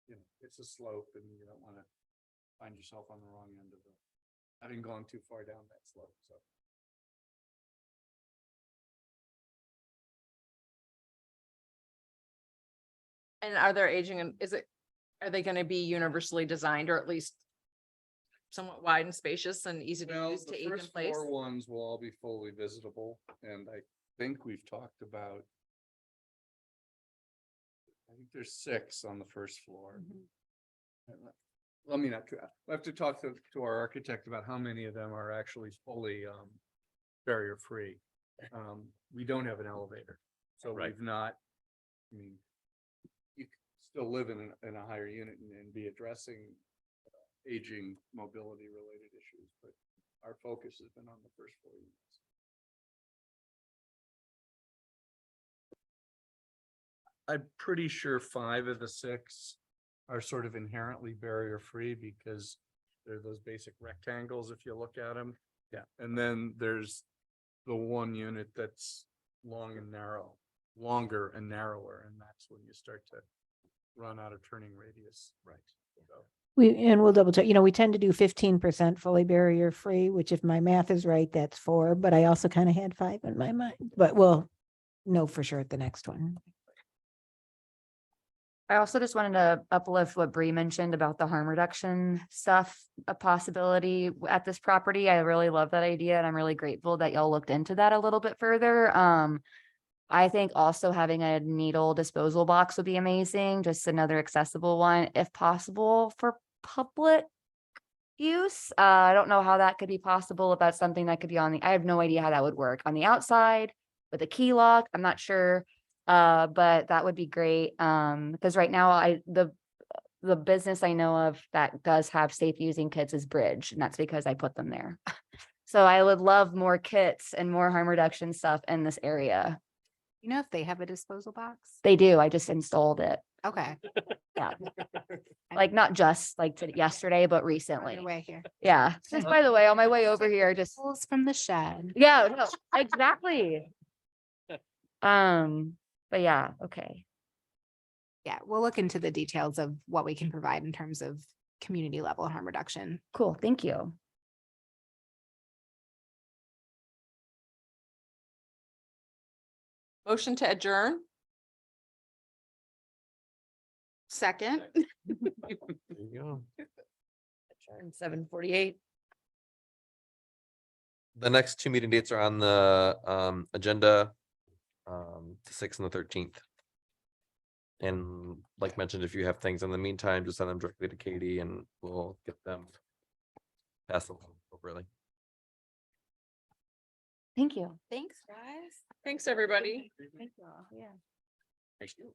You know, it's a slope and you don't wanna find yourself on the wrong end of it. Having gone too far down that slope, so. And are there aging and are they gonna be universally designed or at least somewhat wide and spacious and easy to Well, use to the age in first place? floor ones will all be fully visitable, and I think we've talked about. I think there's 6 on the first floor. Let me not, I have to talk to our architect about how many of them are actually fully barrier free. We don't have an elevator, so Right. we've not, I mean. You can still live in a higher unit and be addressing aging mobility related issues, but our focus has been on the first floor units. I'm pretty sure 5 of the 6 are sort of inherently barrier free because they're those basic rectangles if you look at them. Yeah. And then there's the one unit that's longer and narrower, and that's when you start to run out of turning radius. Right. So. We'll double check, we tend to do 15% fully barrier free, which if my math is right, that's 4, but I also kind of had 5 in my mind, but we'll know for sure at the next one. I also just wanted to uplift what Bree mentioned about the harm reduction stuff, a possibility at this property. I really love that idea and I'm really grateful that y'all looked into that a little bit further. I think also having a needle disposal box would be amazing, just another accessible one if possible for public use. I don't know how that could be possible, if that's something that could be I have no idea how that would work on the outside with a key lock. I'm not sure. But that would be great. Because right now the business I know of that does have safe using kits is Bridge, and that's because I put them there. So I would love more kits and more harm reduction stuff in this area. You know, if they have a disposal box? They do. I just installed it. Okay. Yeah. Like not just like yesterday, but On recently. your way here. Yeah. Just by the way, on my way over here, just, Pulls from the shed. yeah, no, exactly. But yeah, okay. Yeah, we'll look into the details of what we can provide in terms of community level harm reduction. Cool. Thank you. Motion to adjourn? Second. There you go. 7:48. The next 2 meeting dates are on the agenda, the 6th and the 13th. And like mentioned, if you have things in the meantime, just send them directly to Katie and we'll get them passed along appropriately. Thank you. Thanks, guys. Thanks, everybody. Thank you. Yeah. Thank you.